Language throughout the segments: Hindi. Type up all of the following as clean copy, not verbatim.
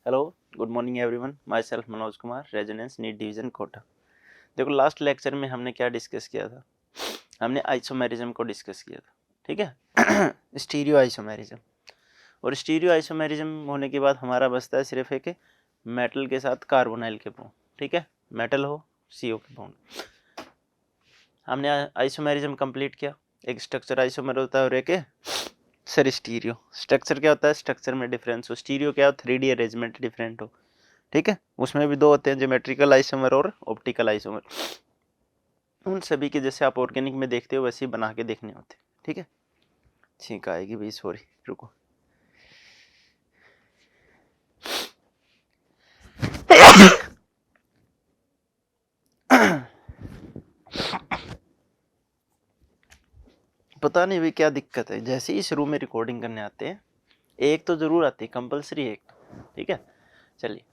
Hello, good morning everyone. Myself Manoj Kumar, residence NEET division Kota. देखो, लास्ट लेक्चर में हमने क्या डिस्कस किया था? हमने आइसोमेरिज्म को डिस्कस किया था, ठीक है। Stereo isomerism. और स्टीरियो आइसोमेरिज्म होने के बाद हमारा बचता है सिर्फ एक मेटल के साथ कार्बोनाइल के बॉन्ड, ठीक है। मेटल हो, CO के बॉन्ड। हमने आइसोमेरिज्म कंप्लीट किया। एक स्ट्रक्चर आइसोमेर होता है और एक सर स्टीरियो। स्ट्रक्चर क्या होता है? स्ट्रक्चर में डिफरेंस हो। स्टीरियो क्या हो? 3D अरेंजमेंट डिफरेंट हो, ठीक है। उसमें भी दो होते हैं, ज्योमेट्रिकल आइसोमर और ऑप्टिकल आइसोमर। उन सभी के जैसे आप ऑर्गेनिक में देखते हो वैसे ही बना के देखने होते हैं, ठीक है। छींक आएगी भाई, सॉरी, रुको। पता नहीं भाई क्या दिक्कत है, जैसे ही शुरू में रिकॉर्डिंग करने आते हैं एक तो जरूर आती है कंपलसरी, एक, ठीक है। चलिए,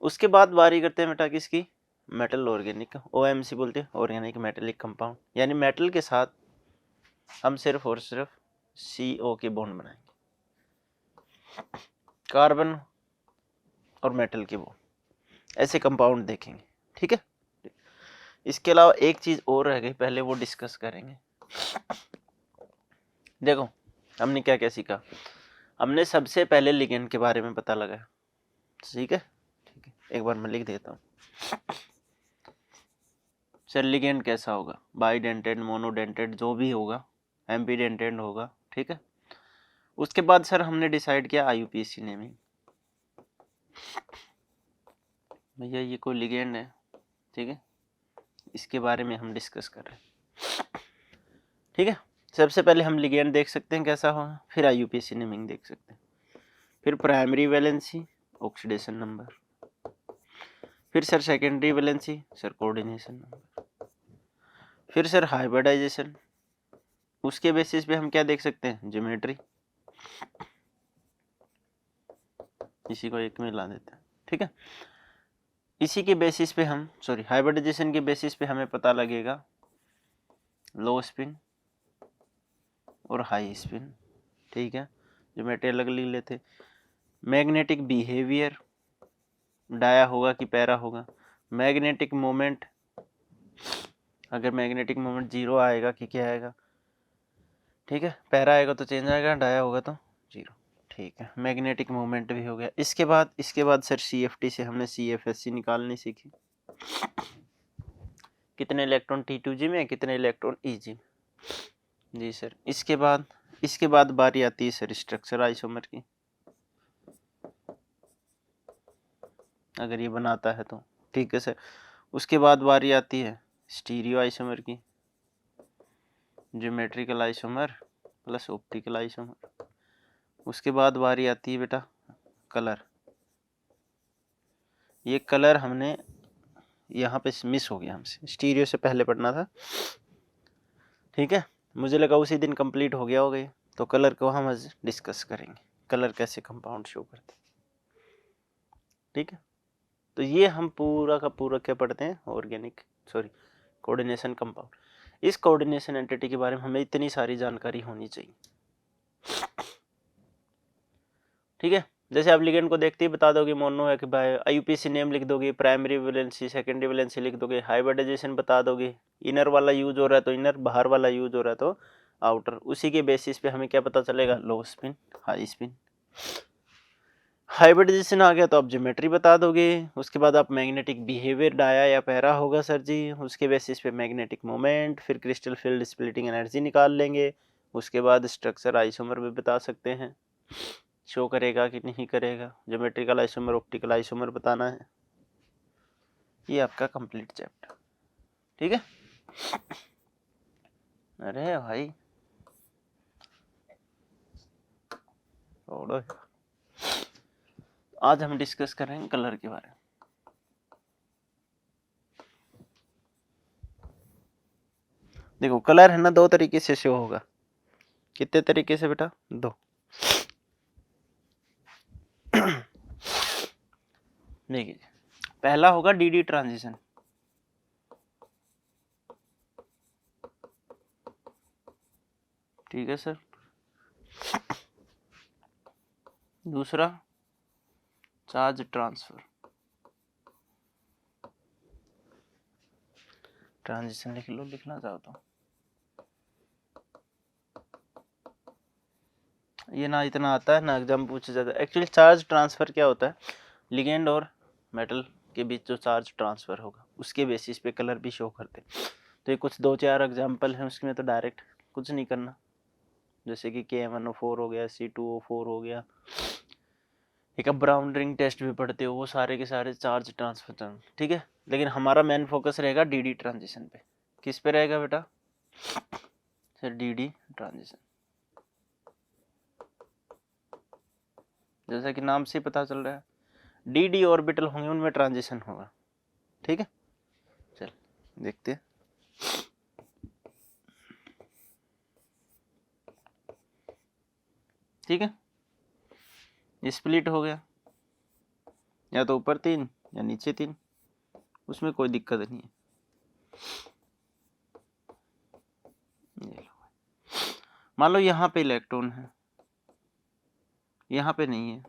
उसके बाद बारी करते हैं बेटा किसकी? मेटल ऑर्गेनिक, OMC बोलते हैं, ऑर्गेनिक मेटेलिक कंपाउंड। यानी मेटल के साथ हम सिर्फ और सिर्फ CO के बॉन्ड बनाएंगे, कार्बन और मेटल के बॉन्ड, ऐसे कंपाउंड देखेंगे, ठीक है। इसके अलावा एक चीज और रह गई, पहले वो डिस्कस करेंगे। देखो, हमने क्या क्या सीखा? हमने सबसे पहले लिगेंड के बारे में पता लगाया, ठीक है। ठीक है, एक बार मैं लिख देता हूँ। सर लिगेंड कैसा होगा? बाइडेंटेड, मोनोडेंटेड, जो भी होगा, एम्पीडेंटेड होगा, ठीक है। उसके बाद सर हमने डिसाइड किया IUPAC नेमिंग। भैया ये कोई लिगेंड है, ठीक है, इसके बारे में हम डिस्कस कर रहे हैं, ठीक है। सबसे पहले हम लिगेंड देख सकते हैं कैसा होगा, फिर IUPAC नेमिंग देख सकते हैं, फिर प्राइमरी वैलेंसी, ऑक्सीडेशन नंबर, फिर sir secondary valency, sir coordination number, फिर सर हाइब्रिडाइजेशन। उसके बेसिस पे हम क्या देख सकते हैं? ज्योमेट्री। इसी को एक में ला देते हैं, ठीक है। इसी के बेसिस पे हम हाइब्रिडाइजेशन के बेसिस पे हमें पता लगेगा लो स्पिन और हाई स्पिन, ठीक है। ज्योमेट्री अलग ले लेते। मैग्नेटिक बिहेवियर, डाया होगा कि पैरा होगा। मैग्नेटिक मोमेंट, अगर मैग्नेटिक मोमेंट 0 आएगा कि क्या आएगा, ठीक है। पैरा आएगा तो चेंज आएगा, डाया होगा तो 0, ठीक है। मैग्नेटिक मोमेंट भी हो गया। इसके बाद सर CFT से हमने CFSC निकालनी सीखी। कितने इलेक्ट्रॉन T2G में, कितने इलेक्ट्रॉन EG में, जी सर। इसके बाद बारी आती है सर स्ट्रक्चर आइसोमर की, अगर ये बनाता है तो, ठीक है सर। उसके बाद बारी आती है स्टीरियो आइसोमर की, geometrical isomer plus optical isomer. उसके बाद बारी आती है बेटा कलर। ये कलर हमने यहाँ पे मिस हो गया हमसे, स्टीरियो से पहले पढ़ना था, ठीक है। मुझे लगा उसी दिन कंप्लीट हो गया होगा, तो कलर को हम आज डिस्कस करेंगे, कलर कैसे कंपाउंड शो करते, ठीक है। तो ये हम पूरा का पूरा क्या पढ़ते हैं? Coordination compound. इस कोऑर्डिनेशन एंटिटी के बारे में हमें इतनी सारी जानकारी होनी चाहिए, ठीक है। जैसे आप लिगेंड को देखते ही बता दोगे मोनो है कि भाई, IUPAC नेम लिख दोगे, प्राइमरी वैलेंसी, सेकेंडरी वैलेंसी लिख दोगे, हाइब्रिडाइजेशन बता दोगे, इनर वाला यूज हो रहा है तो इनर, बाहर वाला यूज हो रहा है तो आउटर। उसी के बेसिस पे हमें क्या पता चलेगा? Low spin, high spin. Hybridisation आ गया तो आप ज्योमेट्री बता दोगे। उसके बाद आप मैग्नेटिक बिहेवियर, डाया या पैरा होगा सर जी, उसके बेसिस पे मैग्नेटिक मोमेंट, फिर क्रिस्टल फील्ड स्प्लिटिंग एनर्जी निकाल लेंगे। उसके बाद स्ट्रक्चर आइसोमर भी बता सकते हैं, शो करेगा कि नहीं करेगा। ज्योमेट्रिकल आइसोमर, ऑप्टिकल आइसोमर बताना है। ये आपका कंप्लीट चैप्टर, ठीक है। अरे भाई छोड़ो, आज हम डिस्कस कर रहे हैं कलर के बारे में। देखो, कलर है ना, दो तरीके से शो होगा। कितने तरीके से बेटा? दो। देखिए, पहला होगा DD ट्रांजिशन, ठीक है सर। दूसरा चार्ज ट्रांसफर, ट्रांजिशन लिख लो, लिखना चाहो तो। ये ना इतना आता है ना एग्जाम पूछा जाता है। एक्चुअली चार्ज ट्रांसफर क्या होता है, लिगेंड और मेटल के बीच जो चार्ज ट्रांसफर होगा उसके बेसिस पे कलर भी शो करते हैं। तो ये कुछ 2-4 एग्जाम्पल हैं, उसमें तो डायरेक्ट कुछ नहीं करना, जैसे कि KMnO4 हो गया, C2O4 हो गया, एक अब ब्राउन रिंग टेस्ट भी पढ़ते हो, वो सारे के सारे चार्ज ट्रांसफर, ठीक है। लेकिन हमारा मेन फोकस रहेगा DD ट्रांजिशन पे। किस पे रहेगा बेटा, सर DD ट्रांजिशन। जैसा कि नाम से पता चल रहा है DD ऑर्बिटल होंगे, उनमें ट्रांजिशन होगा, ठीक है। चल देखते हैं। ठीक है, ये स्प्लिट हो गया, या तो ऊपर 3 या नीचे 3, उसमें कोई दिक्कत नहीं है। मान लो यहाँ पे इलेक्ट्रॉन है, यहाँ पे नहीं है,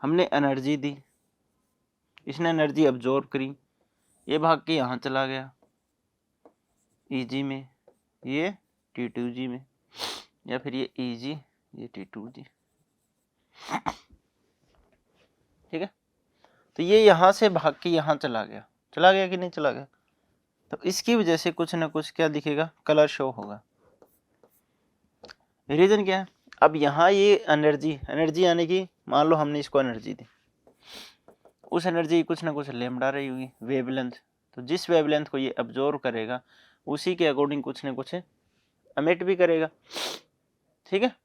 हमने एनर्जी दी, इसने एनर्जी अब्जॉर्ब करी, ये भाग के यहाँ चला गया EG में, ये T2G में, या फिर ये EG ये T2G, ठीक है। तो ये यहाँ से भाग के यहाँ चला गया कि नहीं चला गया, तो इसकी वजह से कुछ ना कुछ क्या दिखेगा, कलर शो होगा। रीजन क्या है, अब यहाँ ये एनर्जी आने की, मान लो हमने इसको एनर्जी दी, उस एनर्जी कुछ ना कुछ लेमड़ा रही होगी वेवलेंथ, तो जिस वेवलेंथ को ये अब्जॉर्व करेगा उसी के अकॉर्डिंग कुछ ना कुछ एमिट भी करेगा, ठीक है।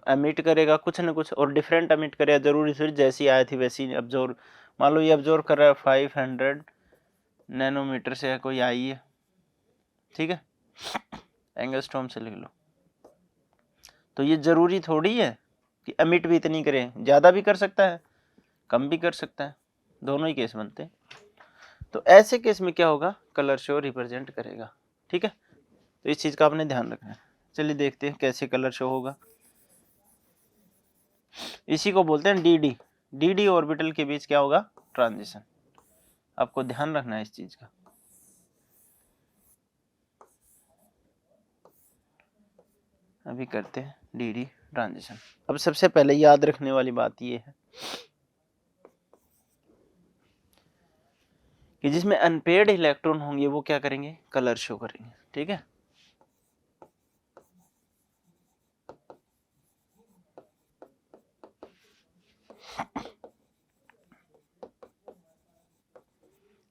एमिट करेगा कुछ ना कुछ, और डिफरेंट एमिट करेगा, जरूरी से जैसी आई थी वैसी अब्जॉर्व। मान लो ये अब्जॉर्व कर रहा है 500 नैनोमीटर से कोई आई है, ठीक है, एंगस्ट्रॉम से लिख लो। तो ये जरूरी थोड़ी है कि एमिट भी इतनी करे, ज़्यादा भी कर सकता है कम भी कर सकता है, दोनों ही केस बनते हैं। तो ऐसे केस में क्या होगा, कलर शो रिप्रेजेंट करेगा, ठीक है। तो इस चीज़ का आपने ध्यान रखना है। चलिए देखते हैं कैसे कलर शो होगा। इसी को बोलते हैं DD ऑर्बिटल के बीच क्या होगा, ट्रांजिशन। आपको ध्यान रखना है इस चीज़ का। अभी करते हैं DD ट्रांजिशन। अब सबसे पहले याद रखने वाली बात ये है कि जिसमें अनपेयर्ड इलेक्ट्रॉन होंगे वो क्या करेंगे, कलर शो करेंगे, ठीक है।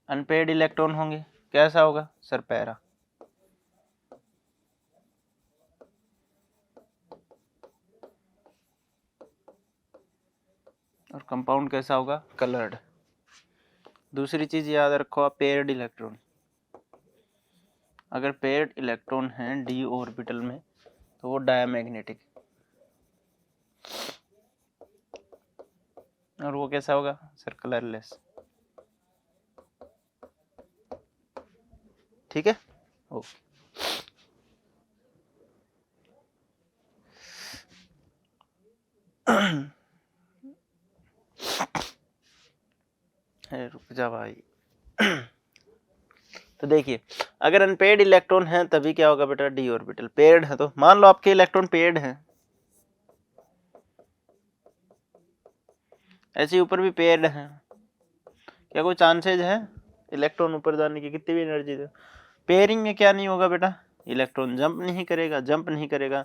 अनपेयर्ड इलेक्ट्रॉन होंगे, कैसा होगा सर, पैरा। और कंपाउंड कैसा होगा, कलर्ड। दूसरी चीज याद रखो आप, पेयर्ड इलेक्ट्रॉन, अगर पेयर्ड इलेक्ट्रॉन है D ऑर्बिटल में तो वो डायमैग्नेटिक, और वो कैसा होगा सर, कलरलेस, ठीक है। ओके, रुक जा भाई। तो देखिए, अगर अनपेयर्ड इलेक्ट्रॉन है तभी क्या होगा बेटा, D ऑर्बिटल। पेयर्ड है तो मान लो आपके इलेक्ट्रॉन पेयर्ड है, ऐसे ऊपर भी पेयर्ड है, क्या कोई चांसेज है इलेक्ट्रॉन ऊपर जाने की, कितनी भी एनर्जी दे। पेयरिंग में क्या नहीं होगा बेटा, इलेक्ट्रॉन जंप नहीं करेगा।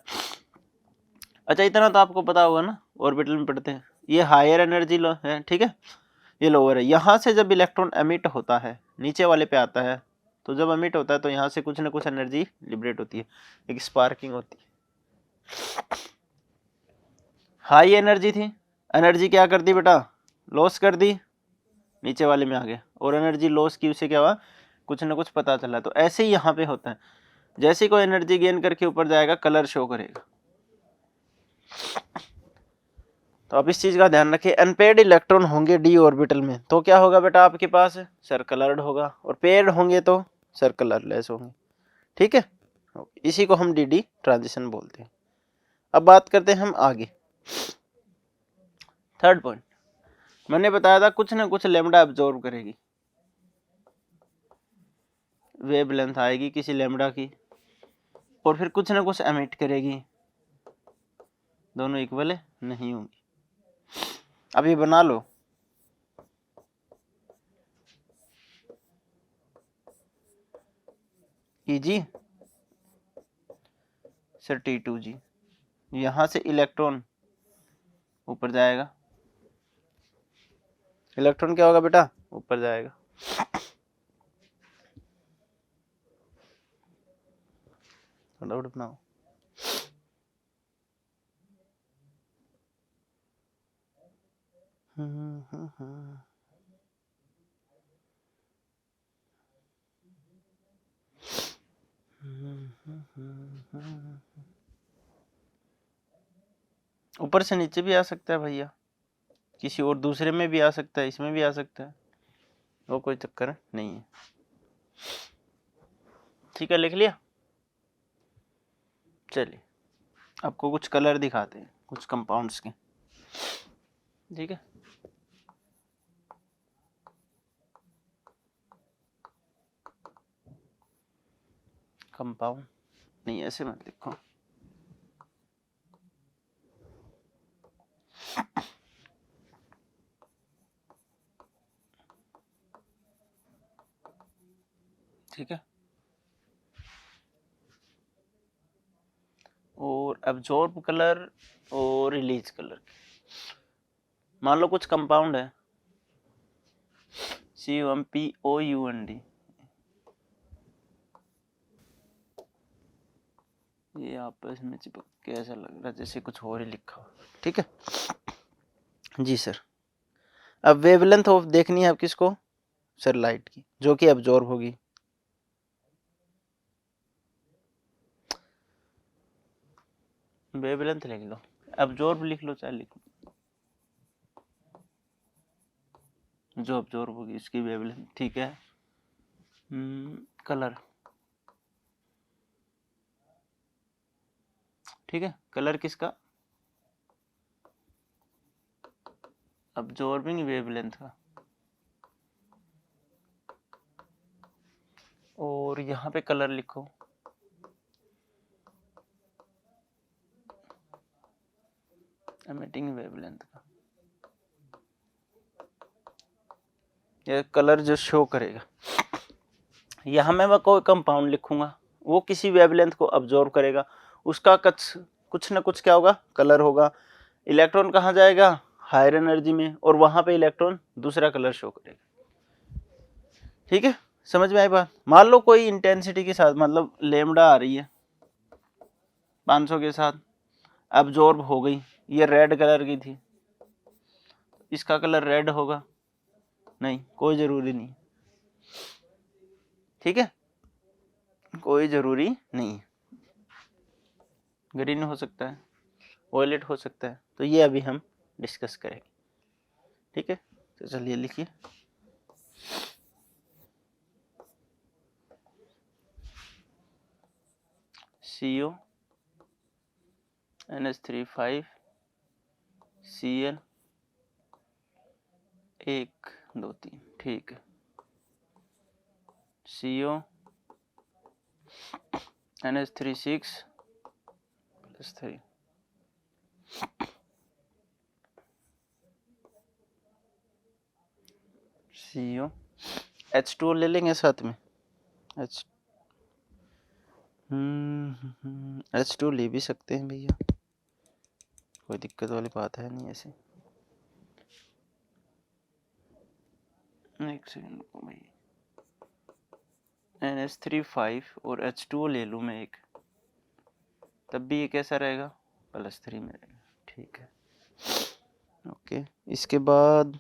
अच्छा इतना तो आपको पता होगा ना, ऑर्बिटल में पढ़ते हैं, ये हायर एनर्जी लो है, ठीक है, ये लोअर है। यहाँ से जब इलेक्ट्रॉन एमिट होता है नीचे वाले पे आता है, तो जब एमिट होता है तो यहाँ से कुछ ना कुछ एनर्जी लिबरेट होती है, एक स्पार्किंग होती है। हाई एनर्जी थी, एनर्जी क्या कर दी बेटा, लॉस कर दी, नीचे वाले में आ गया, और एनर्जी लॉस की उसे क्या हुआ, कुछ ना कुछ पता चला। तो ऐसे ही यहाँ पे होता है, जैसे कोई एनर्जी गेन करके ऊपर जाएगा कलर शो करेगा। तो आप इस चीज का ध्यान रखिए, अनपेयर्ड इलेक्ट्रॉन होंगे D ऑर्बिटल में तो क्या होगा बेटा आपके पास, सर कलर्ड होगा, और पेयर्ड होंगे तो सर कलरलेस होंगे, ठीक है। इसी को हम DD ट्रांजिशन बोलते हैं। अब बात करते हैं हम आगे, थर्ड पॉइंट, मैंने बताया था कुछ ना कुछ लैम्डा एब्जॉर्ब करेगी, वेवलेंथ आएगी किसी लैम्डा की, और फिर कुछ ना कुछ एमिट करेगी, दोनों इक्वल नहीं होंगी। अब ये बना लो, जी सर T2G, यहां से इलेक्ट्रॉन ऊपर जाएगा, इलेक्ट्रॉन क्या होगा बेटा, ऊपर जाएगा। फटाफट बनाओ। ऊपर से नीचे भी आ सकता है भैया, किसी और दूसरे में भी आ सकता है, इसमें भी आ सकता है, वो कोई चक्कर नहीं है। ठीक है, लिख लिया। चलिए आपको कुछ कलर दिखाते हैं कुछ कंपाउंड्स के। ठीक है, कंपाउंड नहीं, ऐसे मत लिखो, ठीक है। और एब्जॉर्ब कलर और रिलीज कलर, मान लो कुछ कंपाउंड है COMPOUND, ये आपस में चिपक के ऐसा लग रहा है जैसे कुछ और ही लिखा हो। ठीक है जी सर। अब वेवलेंथ ऑफ देखनी है अब किसको, सर लाइट की, जो कि एब्जॉर्ब होगी। वेवलेंथ लिख लो, एब्जॉर्ब लिख लो, चाहे लिख लो, जो एब्जॉर्ब होगी इसकी वेवलेंथ। ठीक है, कलर, ठीक है, कलर किसका, अब्जॉर्बिंग वेवलेंथ का। और यहाँ पे कलर लिखो, एमिटिंग वेवलेंथ का। ये कलर जो शो करेगा, यहाँ मैं कोई कंपाउंड लिखूंगा, वो किसी वेवलेंथ को अब्जॉर्ब करेगा, उसका कुछ ना कुछ क्या होगा, कलर होगा। इलेक्ट्रॉन कहाँ जाएगा, हायर एनर्जी में, और वहां पे इलेक्ट्रॉन दूसरा कलर शो करेगा। ठीक है, समझ में आई बात। मान लो कोई इंटेंसिटी के साथ, मतलब लेमडा आ रही है 500 के साथ, अब्जॉर्ब हो गई, ये रेड कलर की थी, इसका कलर रेड होगा, नहीं, कोई जरूरी नहीं। ठीक है, कोई जरूरी नहीं, ग्रीन हो सकता है, वॉयलेट हो सकता है, तो ये अभी हम डिस्कस करेंगे। ठीक है, तो चलिए लिखिए, CO NH3 5 Cl 1 2 3, ठीक है, CO NH3 6 + 3, CO H2O ले लेंगे साथ में, H2 ले भी सकते हैं भैया, कोई दिक्कत वाली बात है नहीं ऐसे। एक सेकंड को भाई, NH3 5 और H2O ले लूँ मैं एक, तब भी ये कैसा रहेगा, +3 में रहेगा। ठीक है, ओके। इसके बाद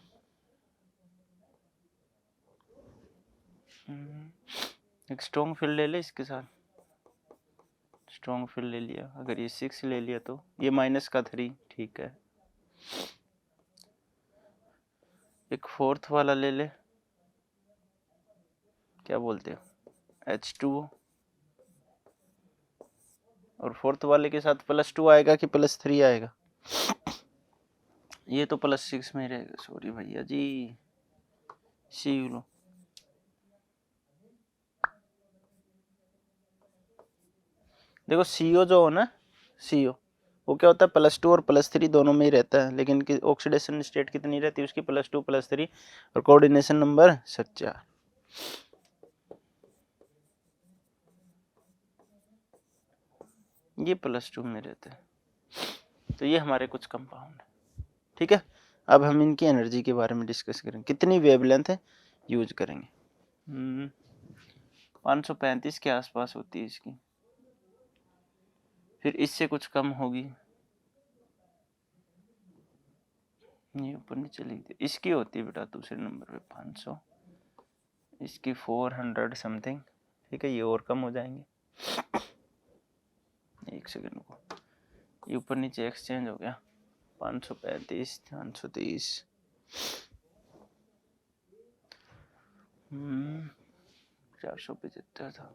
एक स्ट्रॉन्ग फील्ड ले ले इसके साथ, स्ट्रॉन्ग फील्ड ले लिया, अगर ये 6 ले लिया तो ये -3, ठीक है। एक फोर्थ वाला ले ले, क्या बोलते हो, H2O, और फोर्थ वाले के साथ +2 आएगा कि +3 आएगा, ये तो +6 में रहेगा, सॉरी भैया जी। सी यू लो, देखो CO जो हो ना, CO वो क्या होता है, +2 और +3 दोनों में ही रहता है, लेकिन ऑक्सीडेशन स्टेट कितनी रहती है उसकी, +2 +3, और कोऑर्डिनेशन नंबर 4। ये +2 में रहते हैं। तो ये हमारे कुछ कंपाउंड है, ठीक है। अब हम इनकी एनर्जी के बारे में डिस्कस करेंगे, कितनी वेवलेंथ है यूज करेंगे। 535 के आसपास होती है इसकी, फिर इससे कुछ कम होगी, ये ऊपर नीचे लिख दिया। इसकी होती है बेटा दूसरे नंबर पे 500, इसकी 400 समथिंग, ठीक है। ये और कम हो जाएंगे, एक सेकंड को, ये ऊपर नीचे एक्सचेंज हो गया। 535, 530, 475 था।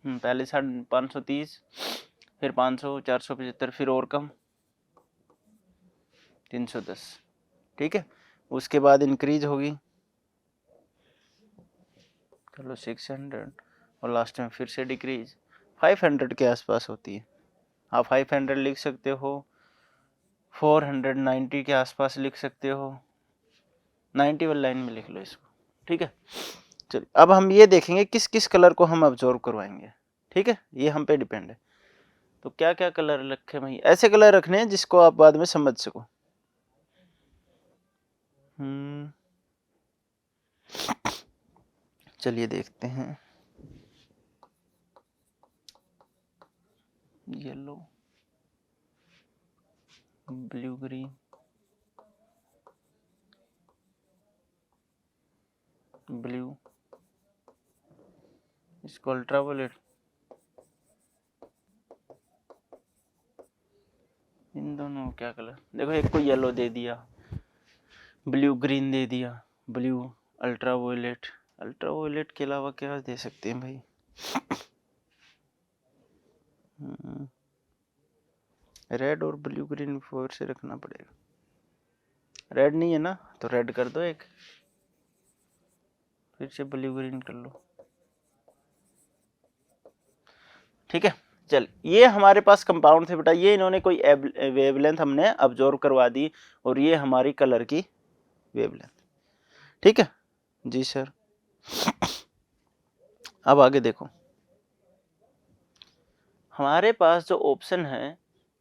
पहले 530, फिर 500, 475, फिर और कम 310, ठीक है। उसके बाद इंक्रीज होगी, चलो 600, और लास्ट में फिर से डिक्रीज 500 के आसपास होती है। आप 500 लिख सकते हो, 490 के आसपास लिख सकते हो, 90 वाली लाइन में लिख लो इसको, ठीक है। चलिए अब हम ये देखेंगे किस किस कलर को हम ऑब्जर्व करवाएंगे, ठीक है। ये हम पे डिपेंड है। तो क्या क्या कलर रखे भाई, ऐसे कलर रखने हैं जिसको आप बाद में समझ सको। चलिए देखते हैं, येलो, ब्लू ग्रीन, ब्लू, इसको अल्ट्रावायलेट, इन दोनों क्या कलर, देखो एक को येलो दे दिया, ब्लू ग्रीन दे दिया, ब्लू अल्ट्रावायलेट, अल्ट्रावायलेट के अलावा क्या दे सकते हैं भाई। रेड और ब्लू ग्रीन 4 से रखना पड़ेगा, रेड नहीं है ना, तो रेड कर दो एक, फिर से ब्लू ग्रीन कर लो, ठीक है। चल ये हमारे पास कंपाउंड थे बेटा, ये इन्होंने कोई वेवलेंथ हमने ऑब्जर्व करवा दी, और ये हमारी कलर की वेवलेंथ, ठीक है जी सर। अब आगे देखो, हमारे पास जो ऑप्शन है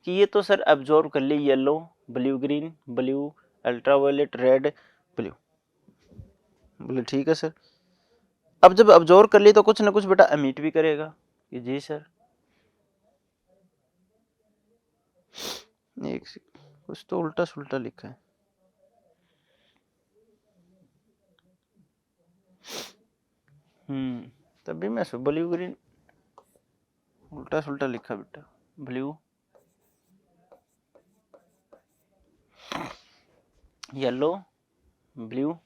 कि ये तो सर ऑब्जर्व कर ली, yellow, blue green, blue ultraviolet, red, blue, बोले ठीक है सर। अब जब ऑब्जर्व कर ली तो कुछ ना कुछ बेटा एमिट भी करेगा, कि जी सर। एक कुछ तो उल्टा सुल्टा लिखा है, तभी मैं ब्लू ग्रीन उल्टा सुल्टा लिखा बेटा, blue yellow, blue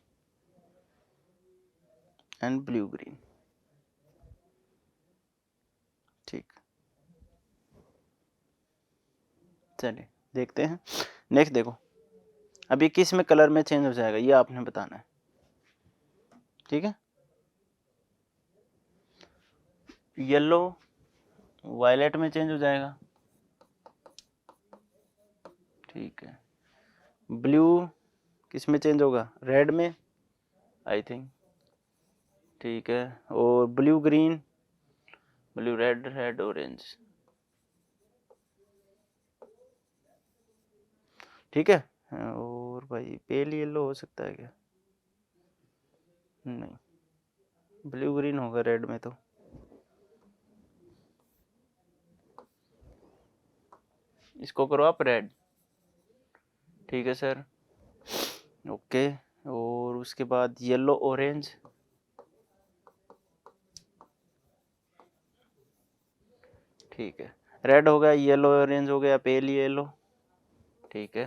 and blue green, ठीक। चलिए देखते हैं नेक्स्ट, देखो अभी किस में कलर में चेंज हो जाएगा ये आपने बताना है, ठीक है। येलो वायलेट में चेंज हो जाएगा, ठीक है। ब्लू किस में चेंज होगा, रेड में आई थिंक, ठीक है। और blue green, blue red, red orange, ठीक है। और भाई पेल येलो हो सकता है क्या, नहीं, ब्लू ग्रीन होगा रेड में तो, इसको करो आप रेड, ठीक है सर, ओके। और उसके बाद येलो ऑरेंज, ठीक है। रेड हो गया, येलो ऑरेंज हो गया, पेल येलो, ठीक है।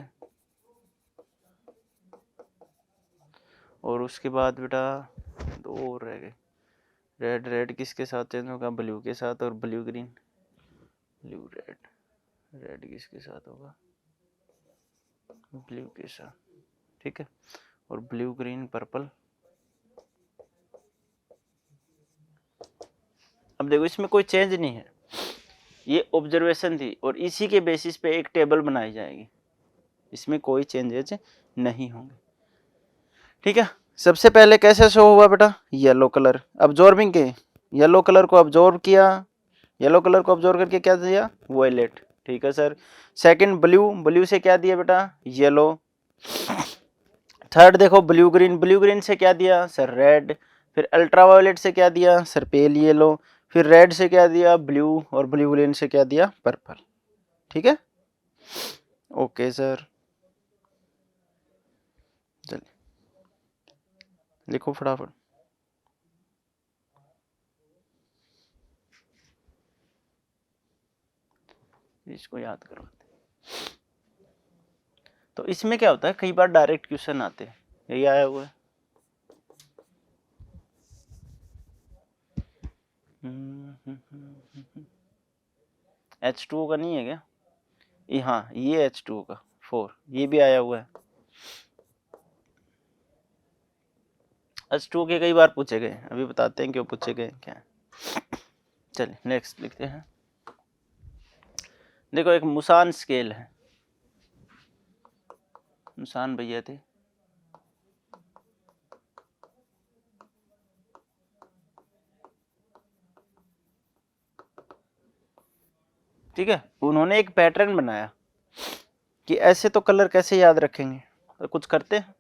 और उसके बाद बेटा दो और रह गए, रेड, रेड किसके साथ चेंज होगा, ब्लू के साथ, और blue green, blue red, red किसके साथ होगा, ब्लू के साथ, ठीक है। और ब्लू ग्रीन पर्पल। अब देखो इसमें कोई चेंज नहीं है, ये ऑब्जर्वेशन थी और इसी के बेसिस पे एक टेबल बनाई जाएगी, इसमें कोई चेंजेज नहीं होंगे, ठीक है। सबसे पहले कैसे शो हुआ बेटा, येलो कलर अब्जॉर्बिंग के, येलो कलर को अब्जॉर्ब किया, येलो कलर को अब्जॉर्ब करके क्या दिया, वायलेट, ठीक है सर। सेकंड ब्लू, ब्लू से क्या दिया बेटा, येलो। थर्ड देखो ब्लू ग्रीन, ब्लू ग्रीन से क्या दिया सर, रेड। फिर अल्ट्रावायलेट से क्या दिया सर, पेल येलो। फिर रेड से क्या दिया, ब्लू। और ब्लू ग्रीन से क्या दिया, पर्पल, ठीक है। ओके सर, चलिए लिखो फटाफट। इसको याद करो। तो इसमें क्या होता है, कई बार डायरेक्ट क्वेश्चन आते हैं, यही आया हुआ है। H2O का नहीं है क्या, ये हाँ ये H2O का 4, ये भी आया हुआ है। H2O के कई बार पूछे गए, अभी बताते हैं क्यों पूछे गए क्या है। चलिए नेक्स्ट लिखते हैं। देखो एक मुसान स्केल है, मुसान भैया थे, ठीक है। उन्होंने एक पैटर्न बनाया कि ऐसे तो कलर कैसे याद रखेंगे, तो कुछ करते हैं,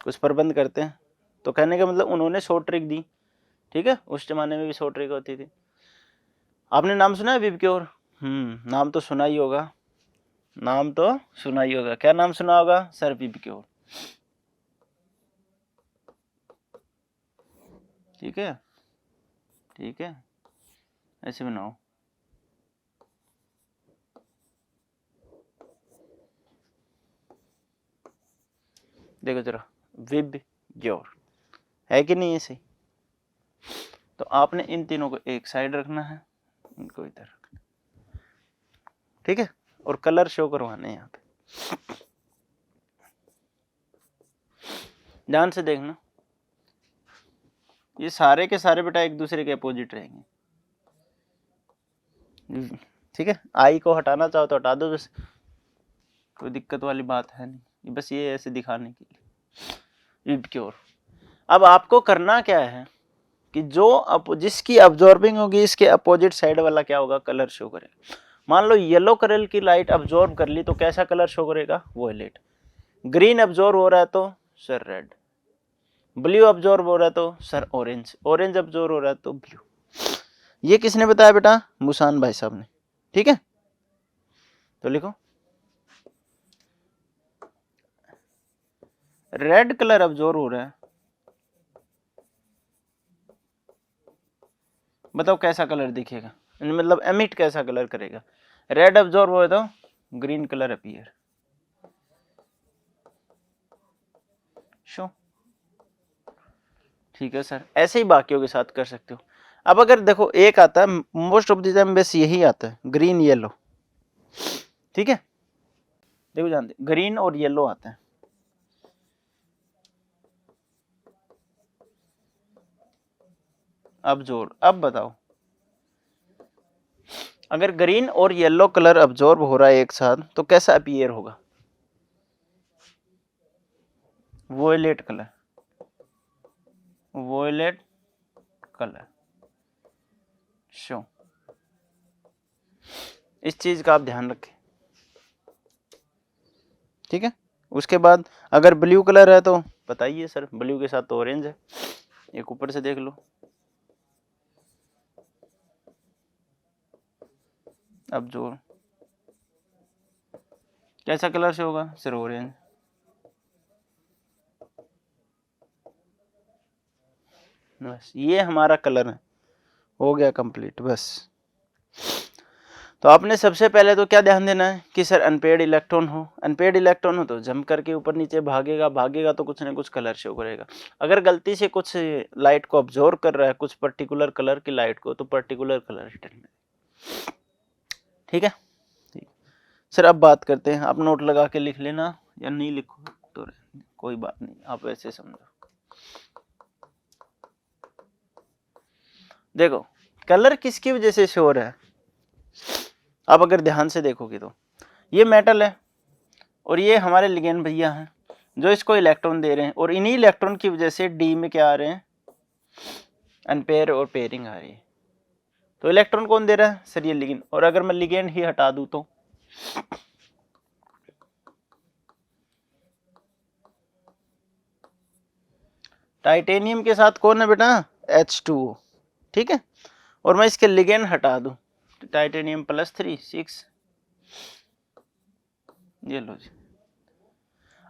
कुछ प्रबंध करते हैं। तो कहने का मतलब उन्होंने शॉर्ट ट्रिक दी, ठीक है। उस जमाने में भी शॉर्ट ट्रिक होती थी। आपने नाम सुना है विबग्योर, नाम तो सुना ही होगा, नाम तो सुना ही होगा। क्या नाम सुना होगा सर, विबग्योर, ठीक है, ठीक है, ऐसे बनाओ। देखो जरा, विबग्योर है कि नहीं, ऐसे। तो आपने इन तीनों को एक साइड रखना है, इनको इधर रखना, ठीक है। और कलर शो करवाने हैं यहाँ पे, ध्यान से देखना। ये सारे के सारे बेटा एक दूसरे के अपोजिट रहेंगे, ठीक है। आई को हटाना चाहो तो हटा दो, बस कोई दिक्कत वाली बात है नहीं, बस ये ऐसे दिखाने के लिए विबग्योर। अब आपको करना क्या है कि जो जिसकी अब्जॉर्बिंग होगी इसके अपोजिट साइड वाला क्या होगा, कलर शो करेगा। मान लो येलो कलर की लाइट अब्जॉर्ब कर ली तो कैसा कलर शो करेगा, वॉयलेट। ग्रीन अब्जॉर्ब हो रहा है तो सर रेड, ब्लू अब्जॉर्ब हो रहा है तो सर ऑरेंज, ऑरेंज अब्जॉर्ब हो रहा है तो ब्लू। ये किसने बताया बेटा, मुसान भाई साहब ने, ठीक है। तो लिखो रेड कलर अब्जॉर्ब हो रहा है, बताओ कैसा कलर दिखेगा, मतलब एमिट कैसा कलर करेगा। रेड अब्जॉर्ब हो तो ग्रीन कलर अपीयर, शो, ठीक है सर। ऐसे ही बाकियों के साथ कर सकते हो। अब अगर देखो एक आता है, मोस्ट ऑफ द टाइम बस यही आता है, ग्रीन येलो, ठीक है। देखो जानते ग्रीन और येलो आता है, अब जोड़, अब बताओ अगर ग्रीन और येलो कलर अब्जॉर्ब हो रहा है एक साथ तो कैसा अपीयर होगा, वोयलेट कलर, वोयलेट कलर शो। इस चीज का आप ध्यान रखें, ठीक है। उसके बाद अगर ब्लू कलर है तो बताइए सर, ब्लू के साथ तो ऑरेंज है, एक ऊपर से देख लो। अब जोड़ कैसा कलर से होगा सर, ऑरेंज। बस ये हमारा कलर है, हो गया कंप्लीट बस। तो आपने सबसे पहले तो क्या ध्यान देना है कि सर अनपेड इलेक्ट्रॉन हो, अनपेड इलेक्ट्रॉन हो तो जंप करके ऊपर नीचे भागेगा, भागेगा तो कुछ ना कुछ कलर शो करेगा। अगर गलती से कुछ लाइट को ऑब्जॉर्व कर रहा है, कुछ पर्टिकुलर कलर की लाइट को, तो पर्टिकुलर कलर रिटर्न में, ठीक है। सर अब बात करते हैं, आप नोट लगा के लिख लेना या नहीं लिखो तो कोई बात नहीं, आप ऐसे समझो। देखो कलर किसकी वजह से शोर है, आप अगर ध्यान से देखोगे तो ये मेटल है और ये हमारे लिगेंड भैया हैं जो इसको इलेक्ट्रॉन दे रहे हैं, और इन्हीं इलेक्ट्रॉन की वजह से डी में क्या आ रहे हैं, अनपेयर और पेयरिंग आ रही है। तो इलेक्ट्रॉन कौन दे रहा है, सर ये लिगेंड। और अगर मैं लिगेंड ही हटा दूं तो टाइटेनियम के साथ कौन है बेटा, H2O, ठीक है। और मैं इसके लिगेंड हटा दूं, टाइटेनियम +3 6, ये लो जी।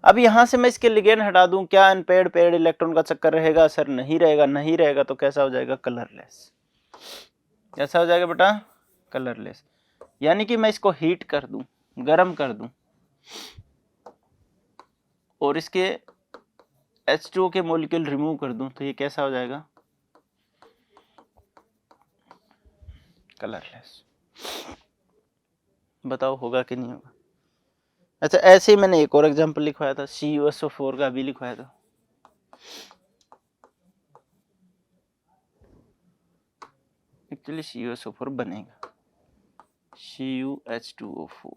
अब यहां से मैं इसके लिगेंड हटा दूं, क्या अनपेयर्ड पेयर्ड इलेक्ट्रॉन का चक्कर रहेगा, सर नहीं रहेगा। नहीं रहेगा तो कैसा हो जाएगा, कलरलेस। कैसा हो जाएगा बेटा, कलरलेस। यानी कि मैं इसको हीट कर दूं, गर्म कर दूं, और इसके H2O के मॉलिक्यूल रिमूव कर दूं, तो ये कैसा हो जाएगा, कलरलेस। बताओ होगा कि नहीं होगा। अच्छा ऐसे ही मैंने एक और एग्जांपल लिखवाया था, CuSO4 का भी लिखवाया था। एक्चुअली CuSO4 बनेगा CuH2O4,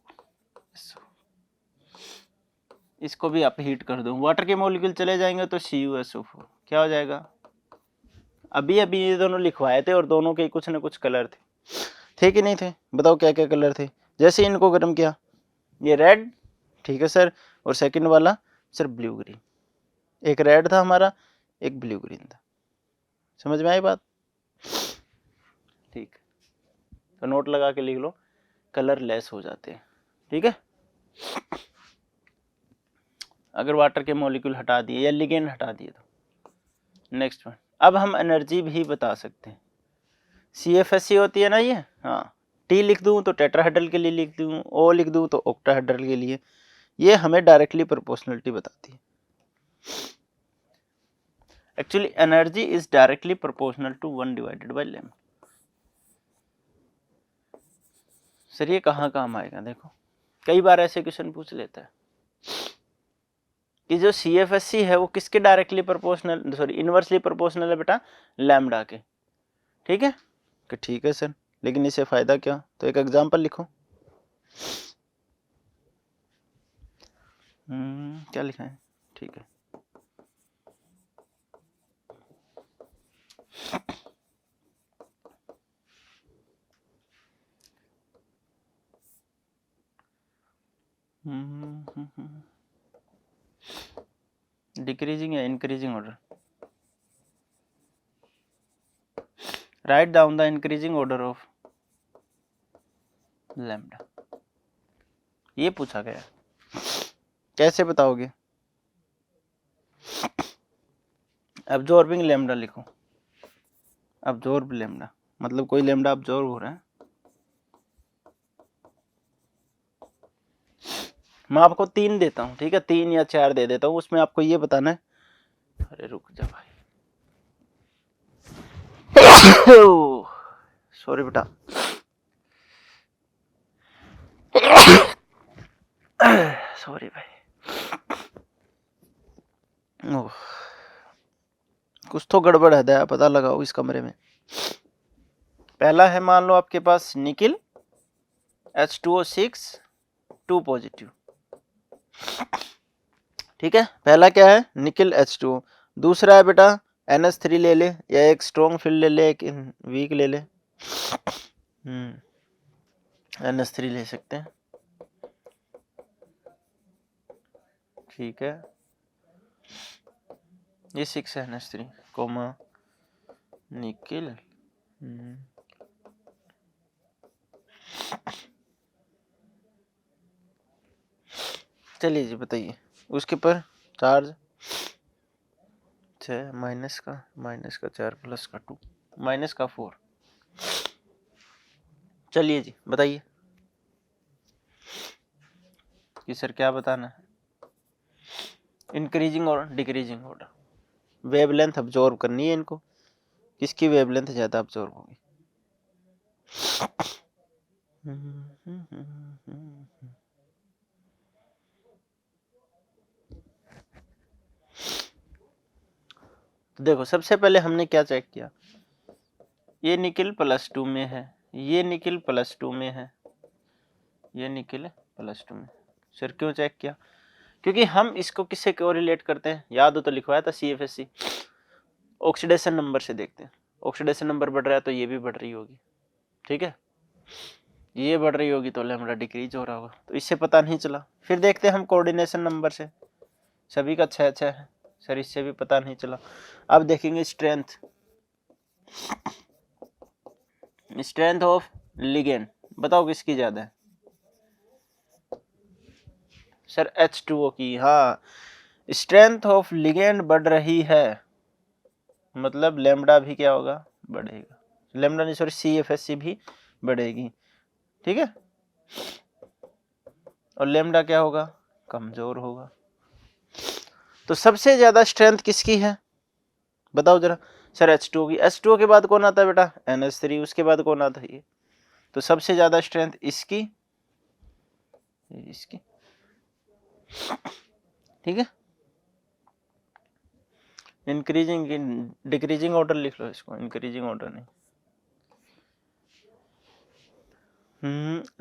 इसको भी आप हीट कर दो, वाटर के मॉलिक्यूल चले जाएंगे तो CuSO4 क्या हो जाएगा। अभी अभी ये दोनों लिखवाए थे और दोनों के कुछ न कुछ कलर थे कि नहीं थे, बताओ क्या क्या कलर थे। जैसे इनको गर्म किया, ये रेड, ठीक है सर, और सेकंड वाला सर ब्लू ग्रीन। एक रेड था हमारा, एक ब्लू ग्रीन था। समझ में आई बात, ठीक। तो नोट लगा के लिख लो, कलर लेस हो जाते हैं, ठीक है। अगर वाटर के मॉलिक्यूल हटा दिए या लिगेंड हटा दिए तो। नेक्स्ट वन, अब हम एनर्जी भी बता सकते हैं। CFSC होती है ना ये, हाँ, T लिख दूं तो टेट्राहेड्रल के लिए लिख दूं, O लिख दूं तो ऑक्टाहेड्रल के लिए। ये हमें डायरेक्टली प्रोपोर्शनलिटी बताती है। Actually energy is directly proportional to 1/λ। Sir ये कहाँ काम आएगा, देखो कई बार ऐसे क्वेश्चन पूछ लेता है कि जो CFSC है वो किसके directly proportional, sorry inversely proportional है बेटा, लैम्डा के, ठीक है। कि ठीक है सर, लेकिन इससे फायदा क्या, तो एक एग्जांपल लिखो। क्या लिखा है, ठीक है। डिक्रीजिंग या increasing order, write down the increasing order of lambda, ये पूछा गया। कैसे बताओगे, अब्जॉर्बिंग लैम्डा लिखो। अब्जॉर्ब लैम्डा मतलब कोई लैम्डा अब्जॉर्ब हो रहा है। मैं आपको 3 देता हूँ, ठीक है, 3 या 4 दे देता हूँ, उसमें आपको ये बताना है। अरे रुक जा भाई, सॉरी बेटा, सॉरी भाई, कुछ तो गड़बड़ है, पता लगाओ इस कमरे में। पहला है, मान लो आपके पास निकिल H2O6 2 पॉजिटिव, ठीक है। पहला क्या है, निकिल H2O। दूसरा है बेटा NH3 ले ले, या एक स्ट्रॉन्ग फील्ड ले ले, एक वीक ले ले। NH3 ले सकते हैं, ठीक है। ये 6 है NH3 कोमा निकिल। चलिए जी बताइए, उसके पर चार्ज 6, माइनस का 4, प्लस का 2, माइनस का 4। चलिए जी बताइए कि सर क्या बताना है, इंक्रीजिंग और डिक्रीजिंग ऑर्डर। वेवलेंथ अब्जॉर्ब करनी है इनको, किसकी वेवलेंथ ज़्यादा अब्जॉर्ब होगी। तो देखो सबसे पहले हमने क्या चेक किया, ये निकिल +2 में है, ये निकिल +2 में है, ये निकिल +2 में। सर क्यों चेक किया? क्योंकि हम इसको किससे कोरिलेट करते हैं, याद हो तो लिखवाया था CFSC, ऑक्सीडेशन नंबर से देखते हैं। ऑक्सीडेशन नंबर बढ़ रहा है तो ये भी बढ़ रही होगी, ठीक है, ये बढ़ रही होगी तो लैम्डा डिक्रीज हो रहा होगा, तो इससे पता नहीं चला। फिर देखते हैं हम कोऑर्डिनेशन नंबर से, सभी का 6 है, सर इससे भी पता नहीं चला। अब देखेंगे स्ट्रेंथ, स्ट्रेंथ ऑफ लिगेंड, बताओ किसकी ज्यादा है? सर H2O की। हाँ, स्ट्रेंथ ऑफ लिगेंड बढ़ रही है, मतलब लैम्डा भी क्या होगा, बढ़ेगा। लैम्डा नहीं, सॉरी, CFSC भी बढ़ेगी, ठीक है, और लैम्डा क्या होगा, कमजोर होगा। तो सबसे ज्यादा स्ट्रेंथ किसकी है, बताओ जरा। सर H2O की। H2O के बाद कौन आता है बेटा, NH3, उसके बाद कौन आता है ये, तो सबसे ज्यादा स्ट्रेंथ इसकी, इसकी, ठीक है। इंक्रीजिंग डिक्रीजिंग ऑर्डर लिख लो इसको, इंक्रीजिंग ऑर्डर नहीं।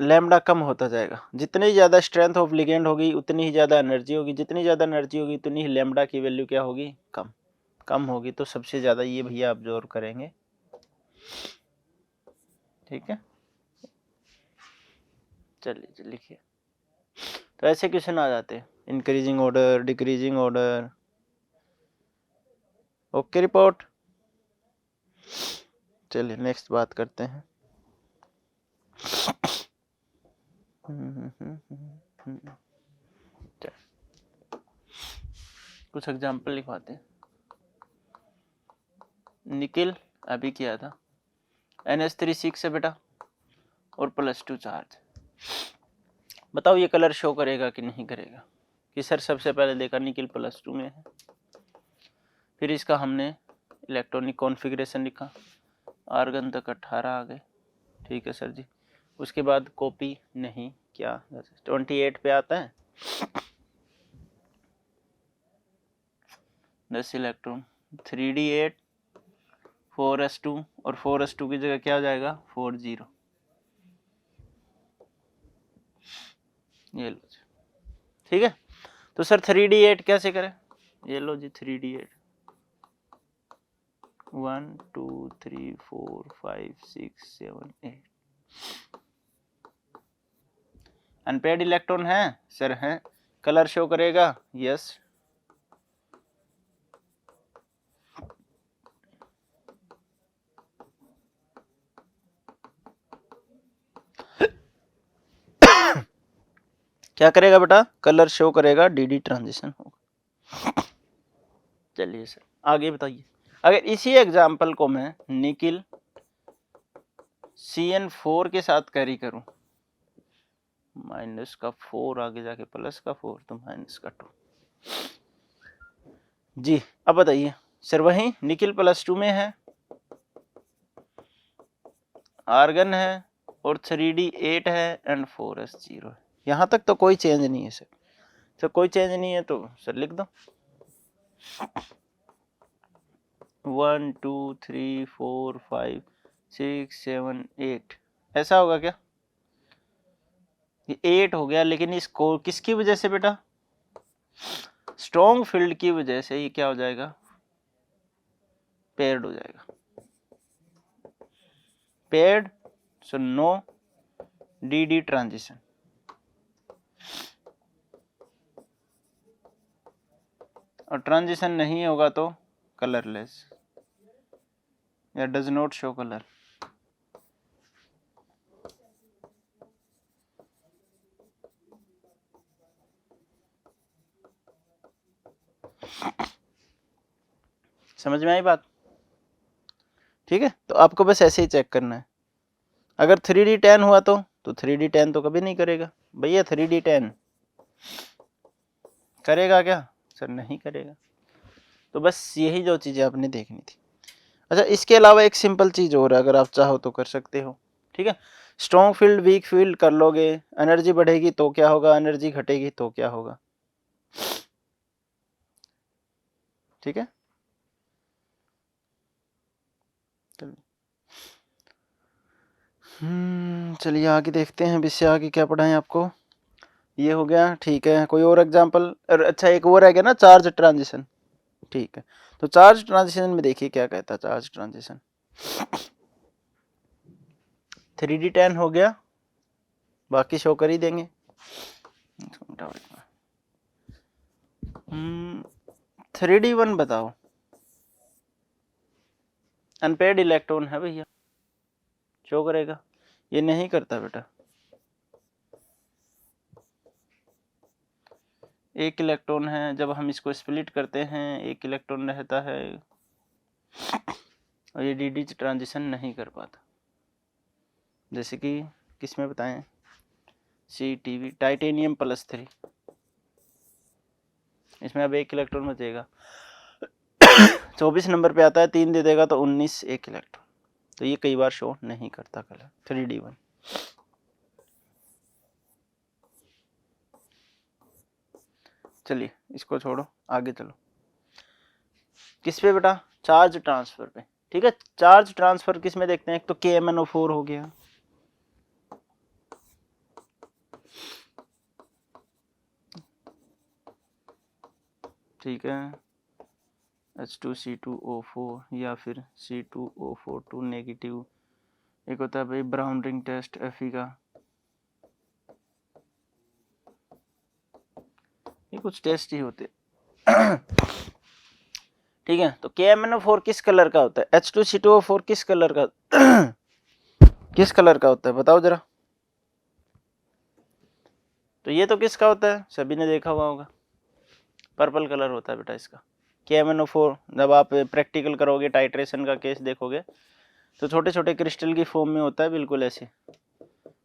लैम्डा कम होता जाएगा, जितनी ज्यादा स्ट्रेंथ ऑफ लिगेंड होगी उतनी ही ज्यादा एनर्जी होगी, जितनी ज्यादा एनर्जी होगी उतनी ही लैम्डा की वैल्यू क्या होगी, कम, कम होगी। तो सबसे ज्यादा ये भैया ऑब्जर्व करेंगे, ठीक है। चलिए लिखिए, तो ऐसे क्वेश्चन आ जाते हैं, increasing order, decreasing order. Okay report. चलिए नेक्स्ट बात करते हैं। कुछ एग्जाम्पल लिखवाते हैं। निकिल अभी किया था, NH3 6 है बेटा, और +2 चार्ज। बताओ ये कलर शो करेगा कि नहीं करेगा? कि सर सबसे पहले देखा निकिल +2 में है, फिर इसका हमने इलेक्ट्रॉनिक कॉन्फ़िगरेशन लिखा, आर्गन तक 18 आ गए, ठीक है सर जी। उसके बाद कॉपी नहीं, क्या 28 पे आता है 10 इलेक्ट्रॉन, 3D8 4s2, और 4s2 की जगह क्या हो जाएगा 40, ये लो जी, ठीक है। तो सर 3D8 कैसे करें, ये लो जी 3D8, 1 2 3 4 5 6 7 8। अनपेड इलेक्ट्रॉन है सर, है, कलर शो करेगा, यस। क्या करेगा बेटा, कलर शो करेगा, DD ट्रांजिशन होगा। चलिए सर आगे बताइए, अगर इसी एग्जाम्पल को मैं निकिल CN4 के साथ कैरी करूं, -4 आगे जाके +4 तो -2। जी अब बताइए सर, वही निकिल +2 में है, आर्गन है, और 3D8 है, एंड 4s0 है। यहाँ तक तो कोई चेंज नहीं है सर, तो कोई चेंज नहीं है तो सर लिख दो 1 2 3 4 5 6 7 8, ऐसा होगा क्या, ये 8 हो गया, लेकिन इसको किसकी वजह से बेटा, स्ट्रॉन्ग फील्ड की वजह से ये क्या हो जाएगा, पेयर्ड हो जाएगा, paired, so no DD transition. और ट्रांजिशन नहीं होगा तो कलरलेस या डज नॉट शो कलर। समझ में आई बात, ठीक है। तो आपको बस ऐसे ही चेक करना है, अगर 3D10 हुआ तो 3D10 तो कभी नहीं करेगा भैया, 3D10 करेगा क्या सर, नहीं करेगा। तो बस यही जो चीज़ें आपने देखनी थी। अच्छा इसके अलावा एक सिंपल चीज़ और है, अगर आप चाहो तो कर सकते हो, ठीक है। स्ट्रॉन्ग फील्ड वीक फील्ड कर लोगे, एनर्जी बढ़ेगी तो क्या होगा, एनर्जी घटेगी तो क्या होगा, ठीक है। चलिए आगे देखते हैं, इससे आगे क्या पढ़ाएं आपको। ये हो गया, ठीक है। कोई और एग्जांपल? अच्छा एक और है क्या ना, चार्ज ट्रांजिशन। ठीक है, तो चार्ज ट्रांजिशन में देखिए क्या कहता है चार्ज ट्रांजिशन। 3D10 हो गया, बाकी शो कर ही देंगे। 3D1 बताओ। अनपेड इलेक्ट्रॉन है भैया, शो करेगा? ये नहीं करता बेटा। एक इलेक्ट्रॉन है, जब हम इसको स्प्लिट करते हैं एक इलेक्ट्रॉन रहता है, और ये डी ट्रांजिशन नहीं कर पाता। जैसे कि किस में बताएं, CTV टाइटेनियम +3, इसमें अब एक इलेक्ट्रॉन बचेगा। 24 नंबर पे आता है, 3 दे देगा तो 19 एक इलेक्ट्रॉन, तो ये कई बार शो नहीं करता कलर 3D1। चलिए इसको छोड़ो, आगे चलो। किस पे बेटा? चार्ज ट्रांसफर पे। ठीक है, चार्ज ट्रांसफर किस में देखते हैं? एक तो KMnO4 हो गया, ठीक है, H2C2O4 या फिर C2O4 2 नेगेटिव। एक होता है भाई ब्राउन रिंग टेस्ट Fe का, ये कुछ टेस्ट ही होते। ठीक है, तो KMnO4 किस कलर का होता है? H2C2O4 किस कलर का किस कलर का होता है बताओ जरा। तो ये तो किसका होता है, सभी ने देखा हुआ होगा, पर्पल कलर होता है बेटा इसका। KMnO4 जब आप प्रैक्टिकल करोगे, टाइट्रेशन का केस देखोगे, तो छोटे छोटे क्रिस्टल की फॉर्म में होता है, बिल्कुल ऐसे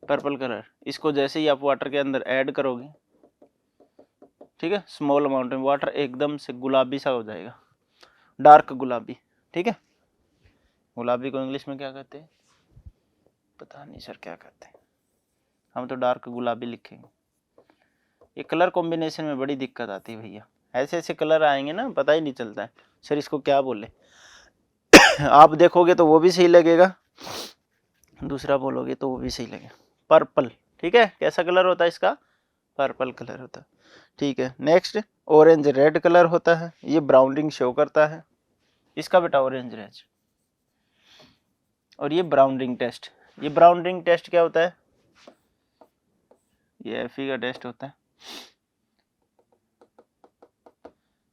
पर्पल कलर। इसको जैसे ही आप वाटर के अंदर ऐड करोगे, ठीक है, स्मॉल अमाउंट में, वाटर एकदम से गुलाबी सा हो जाएगा, डार्क गुलाबी। ठीक है, गुलाबी को इंग्लिश में क्या कहते हैं पता नहीं सर, क्या कहते हैं, हम तो डार्क गुलाबी लिखेंगे। ये कलर कॉम्बिनेशन में बड़ी दिक्कत आती है भैया, ऐसे ऐसे कलर आएंगे ना, पता ही नहीं चलता है सर इसको क्या बोले। आप देखोगे तो वो भी सही लगेगा, दूसरा बोलोगे तो वो भी सही लगेगा। पर्पल, ठीक है, कैसा कलर होता है इसका? पर्पल कलर होता है। ठीक है, नेक्स्ट ऑरेंज रेड कलर होता है, ये ब्राउन रिंग शो करता है इसका बेटा, ऑरेंज रेड। और ये ब्राउन रिंग टेस्ट, ये ब्राउन रिंग टेस्ट क्या होता है? ये Fe का टेस्ट होता है।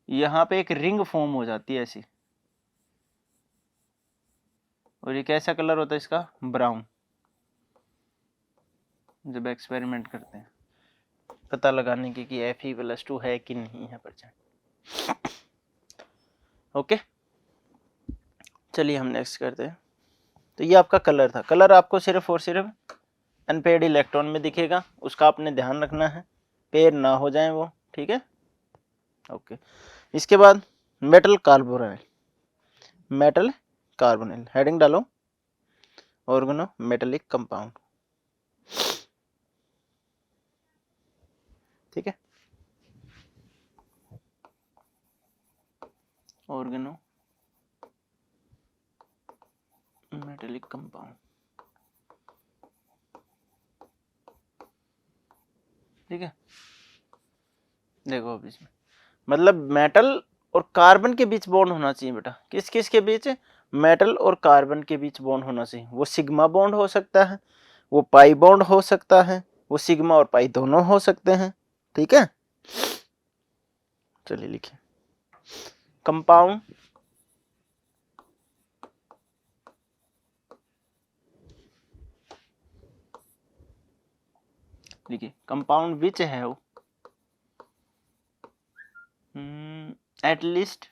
यहाँ पे एक रिंग फॉर्म हो जाती है ऐसी, और ये कैसा कलर होता है इसका? ब्राउन। जब एक्सपेरिमेंट करते हैं पता लगाने की कि Fe+2 है कि नहीं है परसेंट। ओके, चलिए हम नेक्स्ट करते हैं। तो ये आपका कलर था, कलर आपको सिर्फ और सिर्फ अनपेड इलेक्ट्रॉन में दिखेगा, उसका आपने ध्यान रखना है, पेयर ना हो जाए वो। ठीक है, ओके। इसके बाद metal carbonyl, metal carbonyl heading डालो, ऑर्गेनो मेटेलिक कंपाउंड। ठीक है, ऑर्गेनो मेटेलिक कंपाउंड। ठीक है, देखो अब इसमें मतलब मेटल और कार्बन के बीच बॉन्ड होना चाहिए बेटा। किस किस के बीच? मेटल और कार्बन के बीच बॉन्ड होना चाहिए। वो सिग्मा बॉन्ड हो सकता है, वो पाई बॉन्ड हो सकता है, वो सिग्मा और पाई दोनों हो सकते हैं। ठीक है, चलिए लिखिए कंपाउंड लिखिए, कंपाउंड विच है वो at least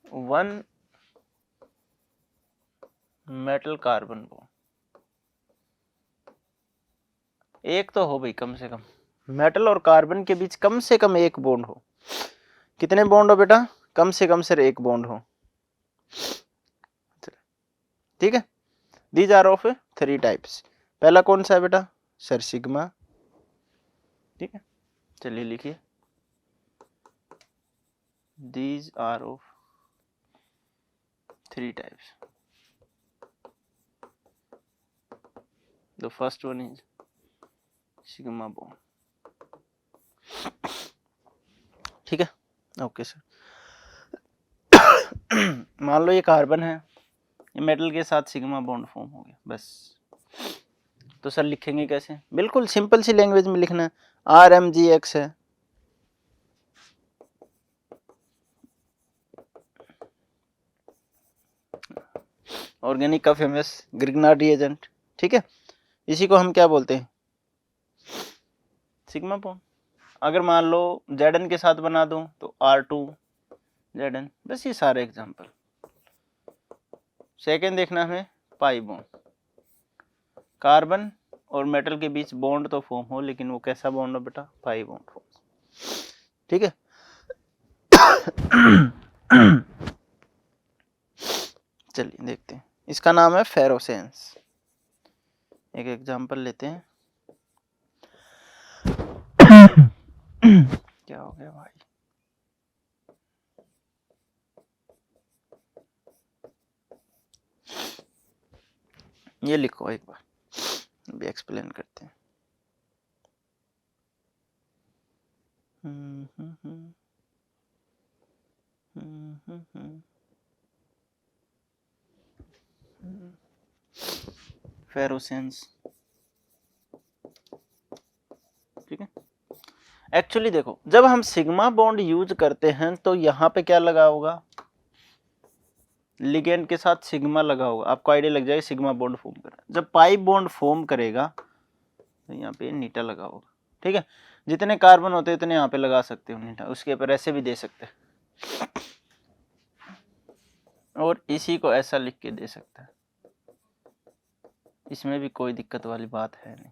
one metal carbon bond, एक तो हो भाई कम से कम, मेटल और कार्बन के बीच कम से कम एक बॉन्ड हो। कितने बॉन्ड हो बेटा? कम से कम सिर्फ एक बॉन्ड हो। ठीक है, दीज आर ऑफ 3 टाइप्स। पहला कौन सा है बेटा? Sir sigma. ठीक है, चलिए लिखिए these are of 3 types. The first one is sigma bond. ठीक है, ओके सर. मान लो ये कार्बन है, ये मेटल के साथ सिग्मा बॉन्ड फॉर्म हो गया, बस. तो सर लिखेंगे कैसे? बिल्कुल सिंपल सी लैंग्वेज में लिखना है. RMGX है, ऑर्गेनिक का फेमस ग्रिग्नार्ड रिएजेंट. ठीक है, इसी को हम क्या बोलते हैं? Sigma bond. अगर मान लो Zn के साथ बना दूं तो R2Zn. बस ये सारे एग्जांपल. सेकेंड देखना हमें पाई बॉन्ड. कार्बन और मेटल के बीच बॉन्ड तो फॉर्म हो, लेकिन वो कैसा बॉन्ड हो बेटा? Pi bond form. ठीक है. चलिए देखते हैं, इसका नाम है फेरोसेंस. एक एग्जांपल लेते हैं. क्या हो गया भाई? ये लिखो एक बार, भी एक्सप्लेन करते हैं. फेरोसेंस. ठीक है. एक्चुअली देखो, जब हम सिग्मा बॉन्ड यूज करते हैं तो यहाँ पे क्या लगा होगा? लिगेंड के साथ सिग्मा लगा होगा. आपको आइडिया लग जाएगा सिग्मा बॉन्ड फॉर्म कर. जब पाई बॉन्ड फॉर्म करेगा तो यहाँ पे नीटा लगा होगा. ठीक है, जितने कार्बन होते हैं उतने यहाँ पे लगा सकते हो नीटा. उसके ऊपर ऐसे भी दे सकते हैं, और इसी को ऐसा लिख के दे सकता है. इसमें भी कोई दिक्कत वाली बात है नहीं.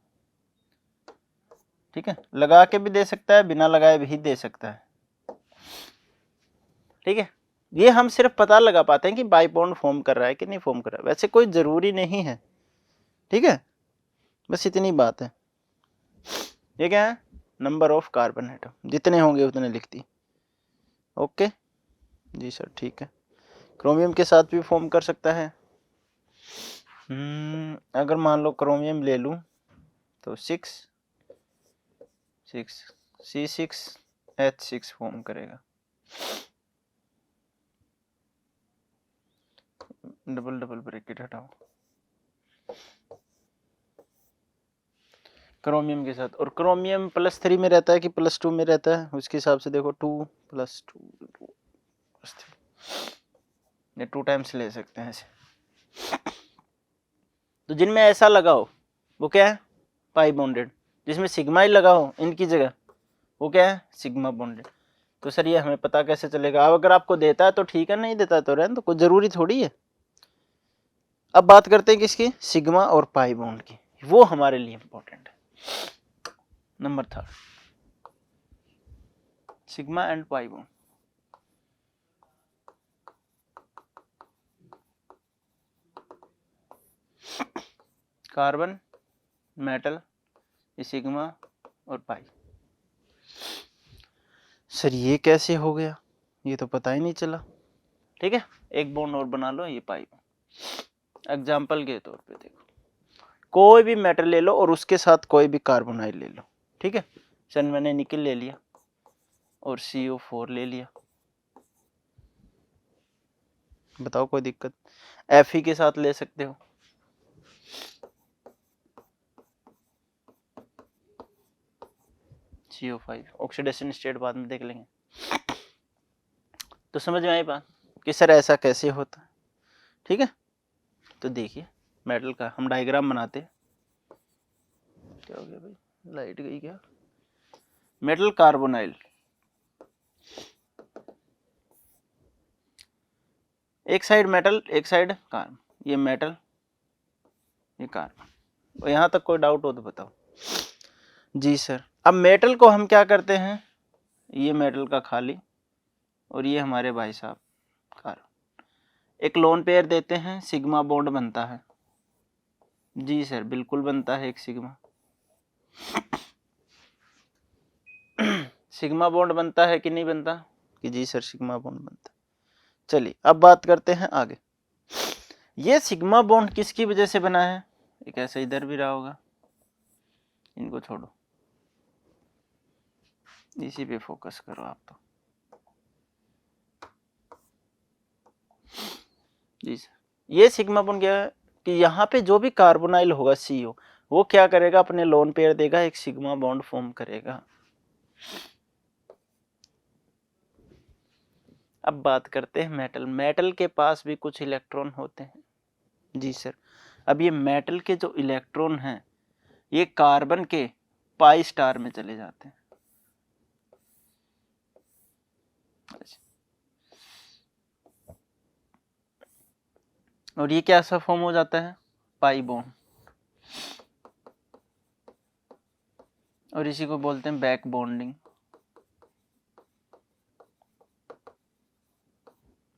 ठीक है, लगा के भी दे सकता है, बिना लगाए भी दे सकता है. ठीक है, ये हम सिर्फ पता लगा पाते हैं कि बाई बॉन्ड फॉर्म कर रहा है कि नहीं फॉर्म कर रहा है. वैसे कोई जरूरी नहीं है. ठीक है, बस इतनी बात है. ये क्या है? Number of carbon atom. जितने होंगे उतने लिख दी. ओके जी सर, ठीक है. क्रोमियम के साथ भी फॉर्म कर सकता है. अगर मान लो क्रोमियम ले लूं तो 6 C6H6 फॉर्म करेगा. डबल डबल ब्रैकेट हटाओ. क्रोमियम के साथ, और क्रोमियम +3 में रहता है कि +2 में रहता है? उसके हिसाब से देखो, 2 + 2 + 3, ये 2 टाइम्स ले सकते हैं ऐसे. तो जिनमें ऐसा लगा हो वो क्या है? पाई बॉन्डेड. जिसमें सिग्मा ही लगा हो इनकी जगह, वो क्या है? Sigma bonded. तो सर ये हमें पता कैसे चलेगा? अब अगर आपको देता है तो ठीक है, नहीं देता है तो रहने दो, कोई जरूरी थोड़ी है. अब बात करते हैं किसकी? सिग्मा और पाई बॉन्ड की. वो हमारे लिए इंपॉर्टेंट है. Number 3, sigma and pi bond. Carbon, metal, sigma और पाई. सर ये कैसे हो गया? ये तो पता ही नहीं चला. ठीक है, एक बॉन्ड और बना लो, ये पाई. एग्जाम्पल के तौर पे देखो, कोई भी मेटल ले लो और उसके साथ कोई भी कार्बोनाइल ले लो. ठीक है, सर मैंने निकल ले लिया और CO4 ले लिया. बताओ कोई दिक्कत? Fe के साथ ले सकते हो. CO5 ऑक्सीडेशन स्टेट बाद में देख लेंगे. तो समझ में आई बात कि सर ऐसा कैसे होता है. ठीक है, तो देखिए मेटल का हम डायग्राम बनाते हैं. क्या हो गया भाई, लाइट गई क्या? मेटल कार्बोनाइल, एक साइड मेटल एक साइड कार्बन. ये मेटल ये कार्बन. और यहाँ तक कोई डाउट हो तो बताओ. जी सर. अब मेटल को हम क्या करते हैं? ये मेटल का खाली और ये हमारे भाई साहब कार्बन. एक लोन पेयर देते हैं, सिग्मा बॉन्ड बनता है. जी सर, बिल्कुल बनता है एक सिग्मा. सिग्मा बॉन्ड बनता है कि नहीं बनता? कि जी सर सिग्मा बॉन्ड बनता है. चलिए अब बात करते हैं आगे. ये सिग्मा बॉन्ड किसकी वजह से बना है? एक ऐसा इधर भी रहा होगा, इनको छोड़ो, इसी पे फोकस करो आप। तो जी सर, ये सिग्मा बॉन्ड क्या है कि यहाँ पे जो भी कार्बोनाइल होगा CO, वो क्या करेगा, अपने लोन पेयर देगा, एक सिग्मा बॉन्ड फॉर्म करेगा। अब बात करते हैं मेटल। मेटल के पास भी कुछ इलेक्ट्रॉन होते हैं। जी सर, अब ये मेटल के जो इलेक्ट्रॉन हैं ये कार्बन के पाई स्टार में चले जाते हैं। और ये क्या सा फॉर्म हो जाता है? Pi bond. और इसी को बोलते हैं बैक बॉन्डिंग।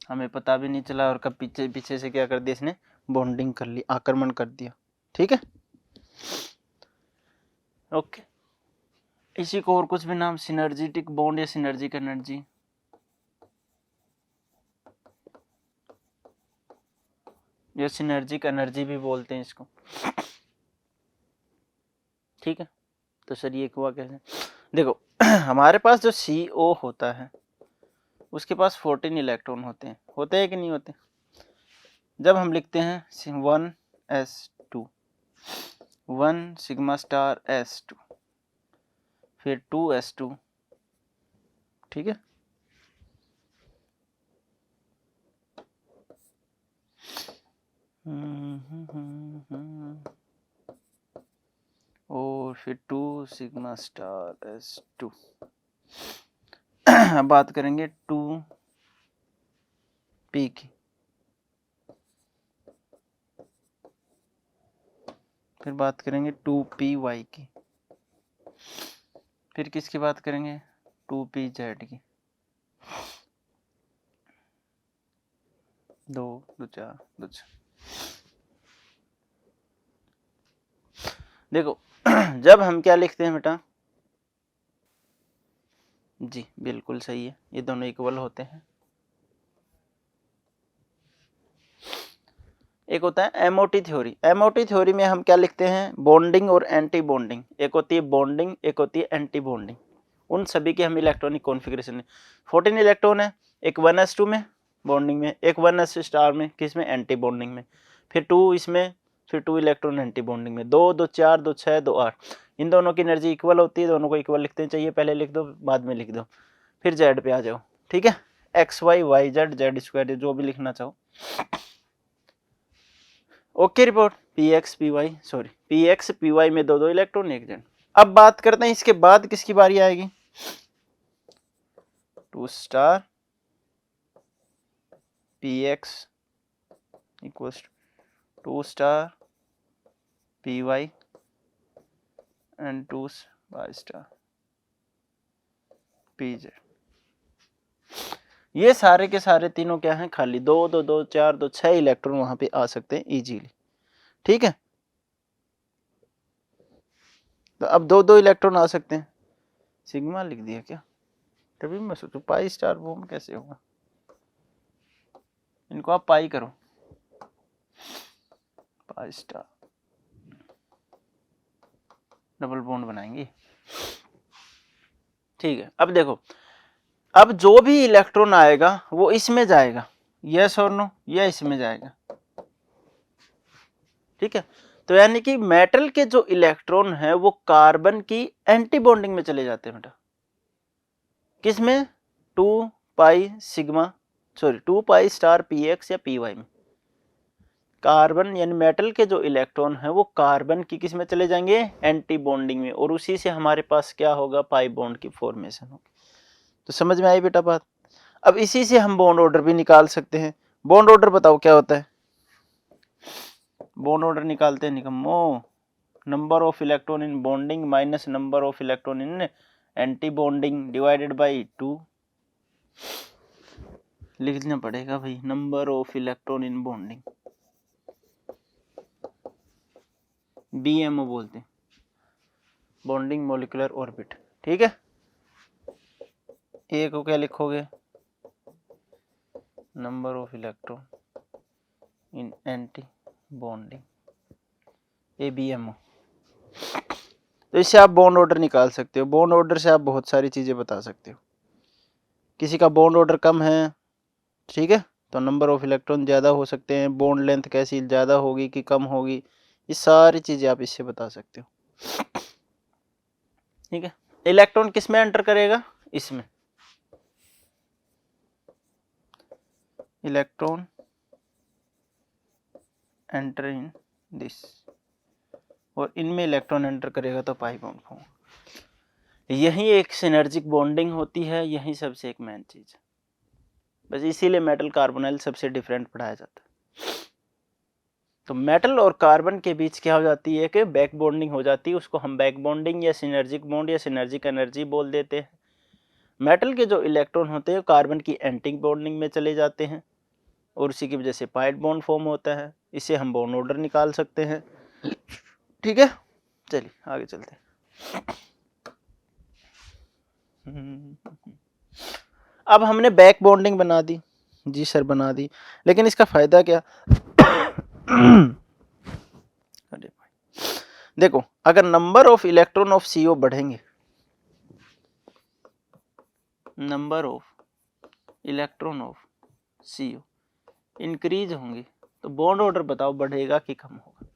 हमें पता भी नहीं चला और कब पीछे पीछे से क्या कर दिया इसने, बॉन्डिंग कर ली, आक्रमण कर दिया। ठीक है, ओके। इसी को और कुछ भी नाम, सिनर्जिटिक बॉन्ड या सिनर्जिक एनर्जी। या सिनर्जिक एनर्जी भी बोलते हैं इसको। ठीक है, तो सर ये हुआ कैसे? देखो हमारे पास जो CO होता है उसके पास 14 इलेक्ट्रॉन होते हैं कि नहीं होते? जब हम लिखते हैं 1s2, 1 सिग्मा स्टार s2, फिर 2s2, ठीक है, और फिर 2 सिग्मा स्टार s2। अब बात करेंगे 2p की, फिर बात करेंगे 2py की, फिर किसकी बात करेंगे? 2pz की। 2 2 4 2 6। देखो जब हम क्या लिखते हैं बेटा? जी बिल्कुल सही है, ये दोनों इक्वल होते हैं। एक होता है एमओटी थ्योरी। एमओटी थ्योरी में हम क्या लिखते हैं? बॉन्डिंग और एंटी बॉन्डिंग। एक होती है बॉन्डिंग, एक होती है एंटी बॉन्डिंग। उन सभी के हम इलेक्ट्रॉनिक कॉन्फ़िगरेशन है। 14 इलेक्ट्रॉन है, एक 1s2 में बॉन्डिंग में, एक 1s स्टार में, किस में? एंटी बॉन्डिंग में, फिर 2 इसमें, फिर 2 इलेक्ट्रॉन एंटी बॉन्डिंग में। 2 2 4 2 6 2 8, इन दोनों की एनर्जी इक्वल होती है, दोनों को इक्वल लिखते हैं। चाहिए पहले लिख दो, बाद में लिख दो, फिर जेड पे आ जाओ। ठीक है, x y y z z square, जो भी लिखना चाहो। Okay report. px py, sorry px py में 2 2 इलेक्ट्रॉन, एक जेड। अब बात करते हैं इसके बाद किसकी बारी आएगी? 2 star px equals 2 star py and 2 star pz। ये सारे के सारे तीनों क्या हैं? खाली। 2 2 2 4 2 6 इलेक्ट्रॉन वहां पे आ सकते हैं इजीली। ठीक है, तो अब 2 2 इलेक्ट्रॉन आ सकते हैं। सिग्मा लिख दिया क्या? तभी मैं सोचू पाई स्टार बॉम्ब कैसे होगा। इनको आप पाई करो, पाई स्टार डबल बॉन्ड बनाएंगे। ठीक है, अब देखो, अब जो भी इलेक्ट्रॉन आएगा वो इसमें जाएगा, यस और नो, या इसमें जाएगा। ठीक है, तो यानी कि मेटल के जो इलेक्ट्रॉन है वो कार्बन की एंटी बॉन्डिंग में चले जाते हैं बेटा। किसमें? 2 pi sigma, sorry 2 pi star px या py में। कार्बन यानी मेटल के जो इलेक्ट्रॉन है वो कार्बन की किस में चले जाएंगे? एंटी बॉन्डिंग में, और उसी से हमारे पास क्या होगा? पाई बॉन्ड की फॉर्मेशन होगी। तो समझ में आई बेटा बात? अब इसी से हम बॉन्ड ऑर्डर भी निकाल सकते हैं। बॉन्ड ऑर्डर बताओ क्या होता है? बॉन्ड ऑर्डर निकालते हैं निकम्मो, number of electron in bonding minus number of electron in anti bonding divided by 2। लिखना पड़ेगा भाई, number of electron in bonding, BMO बोलते हैं, बॉन्डिंग मॉलिक्यूलर ऑर्बिट। ठीक है, ए को क्या लिखोगे? Number of electron in anti bonding ABMO। तो इससे आप बॉन्ड ऑर्डर निकाल सकते हो। बॉन्ड ऑर्डर से आप बहुत सारी चीज़ें बता सकते हो। किसी का बॉन्ड ऑर्डर कम है, ठीक है, तो नंबर ऑफ इलेक्ट्रॉन ज़्यादा हो सकते हैं। बॉन्ड लेंथ कैसी ज़्यादा होगी कि कम होगी, ये सारी चीज़ें आप इससे बता सकते हो, ठीक है। इलेक्ट्रॉन किस में एंटर करेगा, इसमें। इलेक्ट्रॉन एंटर इन दिस, और इनमें इलेक्ट्रॉन एंटर करेगा तो पाई बॉन्ड फॉर्म। यही एक सिनर्जिक बॉन्डिंग होती है, यही सबसे एक मेन चीज। बस इसीलिए मेटल कार्बोनाइल सबसे डिफरेंट पढ़ाया जाता है। तो मेटल और कार्बन के बीच क्या हो जाती है कि बैक बॉन्डिंग हो जाती है, उसको हम बैक बॉन्डिंग या सिनर्जिक बॉन्ड या सिनर्जिक एनर्जी बोल देते हैं। मेटल के जो इलेक्ट्रॉन होते हैं कार्बन की एंटी बॉन्डिंग में चले जाते हैं और उसी की वजह से पाइड बॉन्ड फॉर्म होता है। इससे हम बॉन्ड ऑर्डर निकाल सकते हैं, ठीक है। चलिए आगे चलते हैं। अब हमने बैक बॉन्डिंग बना दी, जी सर बना दी, लेकिन इसका फायदा क्या? अरे भाई देखो, अगर number of electron of CO बढ़ेंगे, number of electron of CO increase होंगे, तो बॉन्ड ऑर्डर बताओ बढ़ेगा कि कम होगा?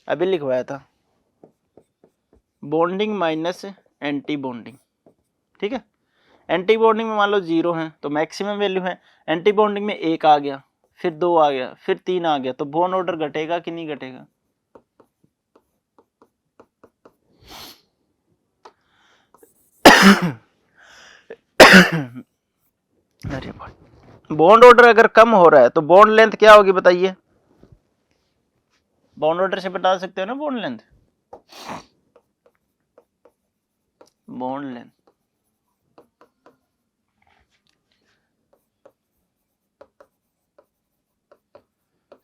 अभी लिखवाया था बॉन्डिंग माइनस एंटी बॉन्डिंग, ठीक है। एंटी बॉन्डिंग में मान लो 0 है तो मैक्सिमम वैल्यू है, एंटी बॉन्डिंग में 1 आ गया, फिर 2 आ गया, फिर 3 आ गया, तो बॉन्ड ऑर्डर घटेगा कि नहीं घटेगा? अरे भाई बॉन्ड ऑर्डर अगर कम हो रहा है तो बॉन्ड लेंथ क्या होगी बताइए? बॉन्ड ऑर्डर से बता सकते हो ना bond length. Bond length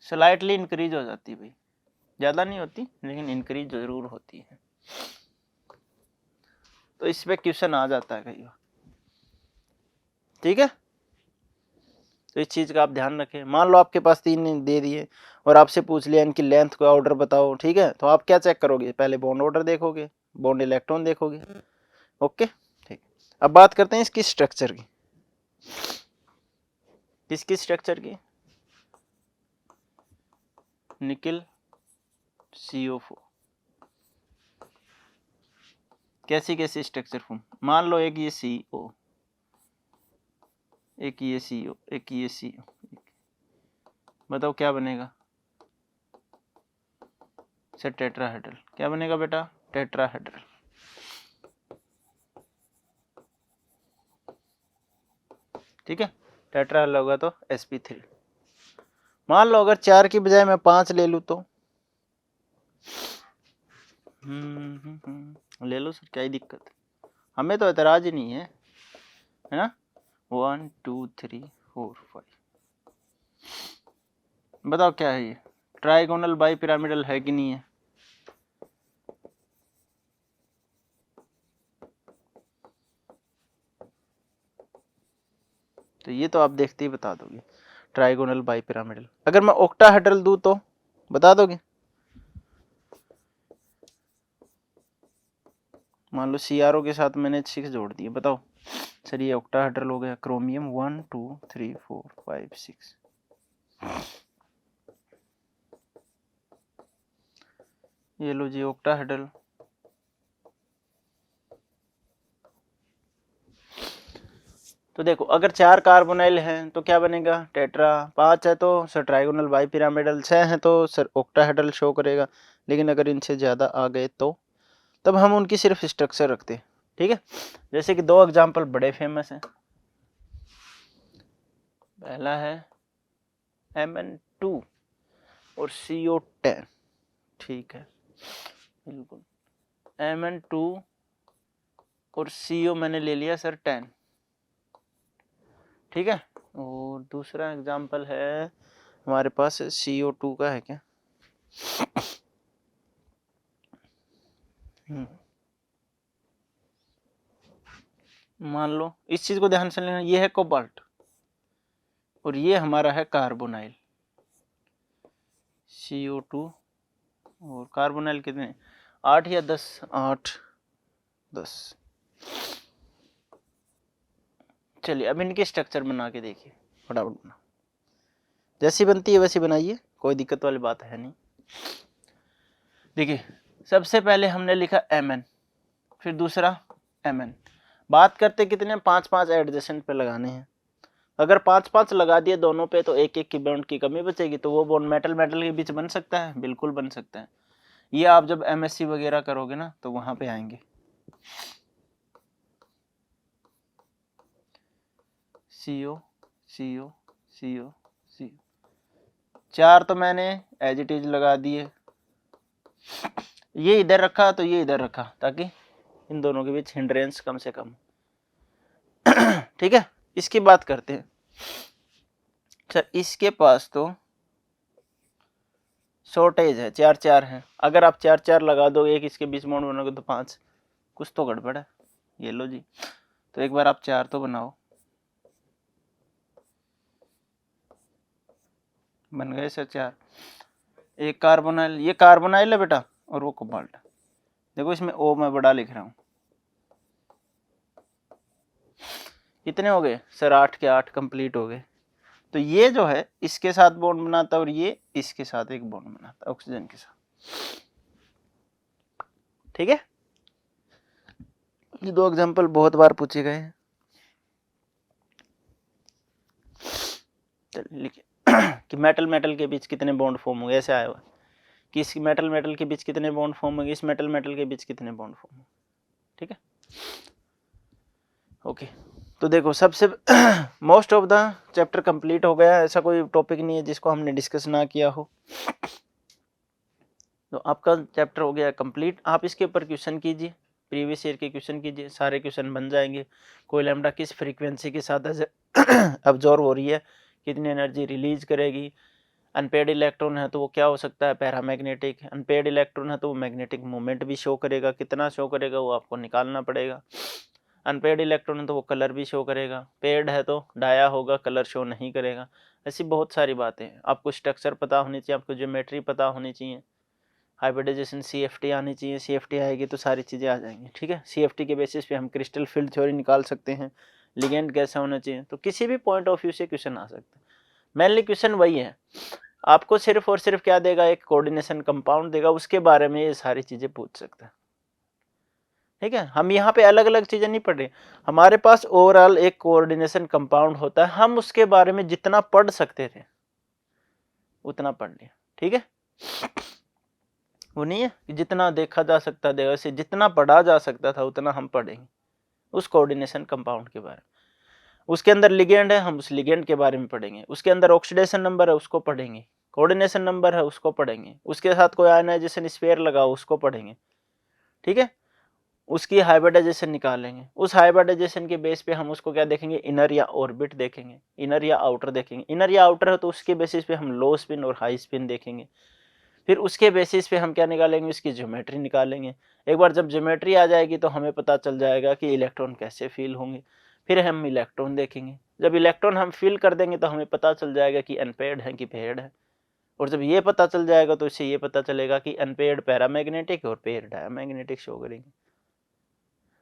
slightly increase हो जाती है भाई, ज्यादा नहीं होती लेकिन इंक्रीज जरूर होती है। तो इस पे क्वेश्चन आ जाता है कई बार, ठीक है। तो इस चीज का आप ध्यान रखें। मान लो आपके पास 3 दे दिए और आपसे पूछ लिया इनकी लेंथ का ऑर्डर बताओ, ठीक है, तो आप क्या चेक करोगे? पहले बॉन्ड ऑर्डर देखोगे, बॉन्ड इलेक्ट्रॉन देखोगे, ओके ठीक। अब बात करते हैं इसकी स्ट्रक्चर की। किसकी स्ट्रक्चर की? निकल CO4 कैसी कैसी स्ट्रक्चर फॉर्म? मान लो एक ये CO, एक ये CO, एक ये CO, बताओ क्या बनेगा? Sir tetrahedral. क्या बनेगा बेटा? टेट्राहेड्रल। ठीक है, टेट्राहेड्रल होगा तो sp3। मान लो अगर 4 की बजाय मैं 5 ले लूं तो ले लो सर, क्या ही दिक्कत है, हमें तो एतराज ही नहीं है ना। 1 2 3 4 5 बताओ क्या है ये? ट्राइगोनल बाई पिरामिडल है कि नहीं है? तो ये तो आप देखते ही बता दोगे, ट्राइगोनल बाई पिरामिडल। अगर मैं ऑक्टाहेड्रल दूं तो बता दोगे? मान लो CRO के साथ मैंने 6 जोड़ दिए, बताओ सर ये ऑक्टाहेड्रल हो गया। क्रोमियम 1 2 3 4 5 6, ये लो जी ऑक्टाहेड्रल। तो देखो अगर 4 कार्बोनाइल हैं तो क्या बनेगा? टेट्रा। 5 है तो सर ट्राइगोनल बाई पिरामिडल। 6 है तो सर ऑक्टाहेड्रल शो करेगा। लेकिन अगर इनसे ज़्यादा आ गए तो तब हम उनकी सिर्फ स्ट्रक्चर रखते हैं, ठीक है। जैसे कि 2 एग्जाम्पल बड़े फेमस हैं। पहला है Mn2 और CO10, ठीक है, बिल्कुल। Mn2 और CO मैंने ले लिया सर 10, ठीक है। और दूसरा एग्जाम्पल है हमारे पास CO2 का है क्या? मान लो इस चीज को ध्यान से लेना, ये है कोबाल्ट, और ये हमारा है कार्बोनाइल CO2। और कार्बोनाइल कितने, 8 या 10, 8 10। चलिए अब इनके स्ट्रक्चर बना के देखिए, फटाफट बना, जैसी बनती है वैसी बनाइए, कोई दिक्कत वाली बात है नहीं। देखिए सबसे पहले हमने लिखा Mn, फिर दूसरा Mn। बात करते कितने, 5-5 एडजेसेंट पे लगाने हैं। अगर 5-5 लगा दिए दोनों पे तो एक एक की बॉन्ड की कमी बचेगी, तो वो बॉन्ड मेटल मेटल के बीच बन सकता है, बिल्कुल बन सकता है। ये आप जब MSc वगैरह करोगे ना तो वहां पे आएंगे। CO CO CO CO, 4 तो मैंने एज इट इज लगा दिए, ये इधर रखा तो ये इधर रखा, ताकि इन दोनों के बीच हिंड्रेंस कम से कम। ठीक है, इसकी बात करते हैं। सर इसके पास तो शॉर्टेज है, 4-4 है। अगर आप 4-4 लगा दो, एक इसके बीच बॉन्ड बनाओगे तो 5, कुछ तो गड़बड़ है। ये लो जी, तो एक बार आप 4 तो बनाओ, बन गए सर 4। एक कार्बोनाइल, ये कार्बोनाइल है बेटा, और वो कोबाल्ट। देखो इसमें O मैं बड़ा लिख रहा हूँ। कितने हो गए सर, 8 के 8 कंप्लीट हो गए। तो ये जो है इसके साथ बॉन्ड बनाता है और ये इसके साथ एक बॉन्ड बनाता है ऑक्सीजन के साथ। ठीक है, ये 2 एग्जांपल बहुत बार पूछे गए हैं। चलिए लिखिए कि मेटल मेटल के बीच कितने बॉन्ड फॉर्म होंगे, ऐसे आया हुआ कि इस मेटल मेटल के बीच कितने बॉन्ड फॉर्म होंगे, इस मेटल मेटल के बीच कितने बॉन्ड फॉर्म होंगे। ठीक है, ओके। तो देखो सबसे most of the chapter complete हो गया, ऐसा कोई टॉपिक नहीं है जिसको हमने डिस्कस ना किया हो। तो आपका चैप्टर हो गया कंप्लीट। आप इसके ऊपर क्वेश्चन कीजिए, प्रीवियस ईयर के क्वेश्चन कीजिए, सारे क्वेश्चन बन जाएंगे। कोई लैम्डा किस फ्रीक्वेंसी के साथ अब्जॉर्व हो रही है, कितनी एनर्जी रिलीज करेगी। अनपेड इलेक्ट्रॉन है तो वो क्या हो सकता है, पैरामैग्नेटिक। अनपेड इलेक्ट्रॉन है तो वो मैग्नेटिक मोमेंट भी शो करेगा, कितना शो करेगा वो आपको निकालना पड़ेगा। अनपेड इलेक्ट्रॉन है तो वो कलर भी शो करेगा, पेड है तो डाया होगा, कलर शो नहीं करेगा। ऐसी बहुत सारी बातें हैं। आपको स्ट्रक्चर पता होनी चाहिए, आपको ज्योमेट्री पता होनी चाहिए, हाइब्रिडाइजेशन CFT आनी चाहिए। CFT आएगी तो सारी चीज़ें आ जाएंगी। ठीक है, CFT के बेसिस पे हम क्रिस्टल फील्ड थ्योरी निकाल सकते हैं, लिगेंड कैसा होना चाहिए। तो किसी भी पॉइंट ऑफ व्यू से क्वेश्चन आ सकता है। मेनली क्वेश्चन वही है, आपको सिर्फ और सिर्फ क्या देगा, एक कोऑर्डिनेशन कंपाउंड देगा, उसके बारे में ये सारी चीज़ें पूछ सकता है। ठीक है, हम यहाँ पे अलग अलग चीज़ें नहीं पढ़ रहे, हमारे पास ओवरऑल एक कोऑर्डिनेशन कंपाउंड होता है, हम उसके बारे में जितना पढ़ सकते थे उतना पढ़ लिया। ठीक है, वो नहीं है कि जितना देखा जा सकता था, वैसे जितना पढ़ा जा सकता था उतना हम पढ़ेंगे उस कोऑर्डिनेशन कंपाउंड के बारे में। उसके अंदर लिगेंड है, हम उस लिगेंड के बारे में पढ़ेंगे। उसके अंदर ऑक्सीडेशन नंबर है, उसको पढ़ेंगे। कोऑर्डिनेशन नंबर है, उसको पढ़ेंगे। उसके साथ कोई आयनाइजेशन स्फीयर लगा, उसको पढ़ेंगे। ठीक है, उसकी हाइब्रिडाइजेशन निकालेंगे। उस हाइब्रिडाइजेशन के बेस पे हम उसको क्या देखेंगे, इनर या ऑर्बिट देखेंगे, इनर या आउटर देखेंगे। इनर या आउटर है तो उसके बेसिस पे हम लो स्पिन और हाई स्पिन देखेंगे। फिर उसके बेसिस पे हम क्या निकालेंगे, उसकी ज्योमेट्री निकालेंगे। एक बार जब ज्योमेट्री आ जाएगी तो हमें पता चल जाएगा कि इलेक्ट्रॉन कैसे फील होंगे। फिर हम इलेक्ट्रॉन देखेंगे। जब इलेक्ट्रॉन हम फील कर देंगे तो हमें पता चल जाएगा कि अनपेयर्ड है कि पेयर्ड है। और जब ये पता चल जाएगा तो इससे ये पता चलेगा कि अनपेयर्ड पैरामैग्नेटिक और पेयर्ड डायमैग्नेटिक शो करेंगे।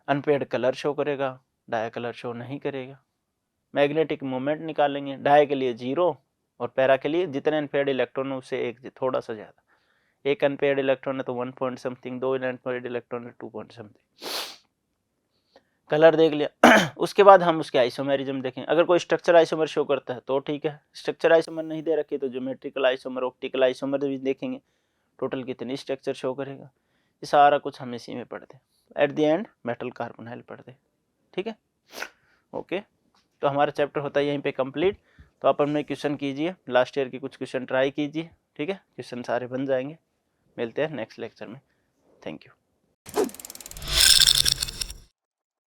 अनपेयर्ड कलर शो करेगा, डाया कलर शो नहीं करेगा। मैग्नेटिक मोमेंट निकालेंगे, डाया के लिए 0 और पैरा के लिए जितने अनपेयर्ड इलेक्ट्रॉन है उससे एक थोड़ा सा ज़्यादा। एक अनपेयर्ड इलेक्ट्रॉन है तो 1 पॉइंट समथिंग, 2 अनपेयर्ड इलेक्ट्रॉन है 2 पॉइंट समथिंग। कलर देख लिया। उसके बाद हम उसके आइसोमेरिज्म देखें। अगर कोई स्ट्रक्चर आइसोमर शो करता है तो ठीक है, स्ट्रक्चर आइसोमर नहीं दे रखी तो ज्योमेट्रिकल आइसोमर, ऑप्टिकल आइसोमर भी देखेंगे, टोटल कितनी स्ट्रक्चर शो करेगा। ये सारा कुछ हम इसी में पढ़ते, at the end metal carbonyl पढ़ते। ठीक है, ओके। तो हमारा चैप्टर होता है यहीं पे कंप्लीट। तो आप अपने क्वेश्चन कीजिए, लास्ट ईयर की कुछ क्वेश्चन ट्राई कीजिए। ठीक है, क्वेश्चन सारे बन जाएंगे। मिलते हैं नेक्स्ट लेक्चर में। Thank you.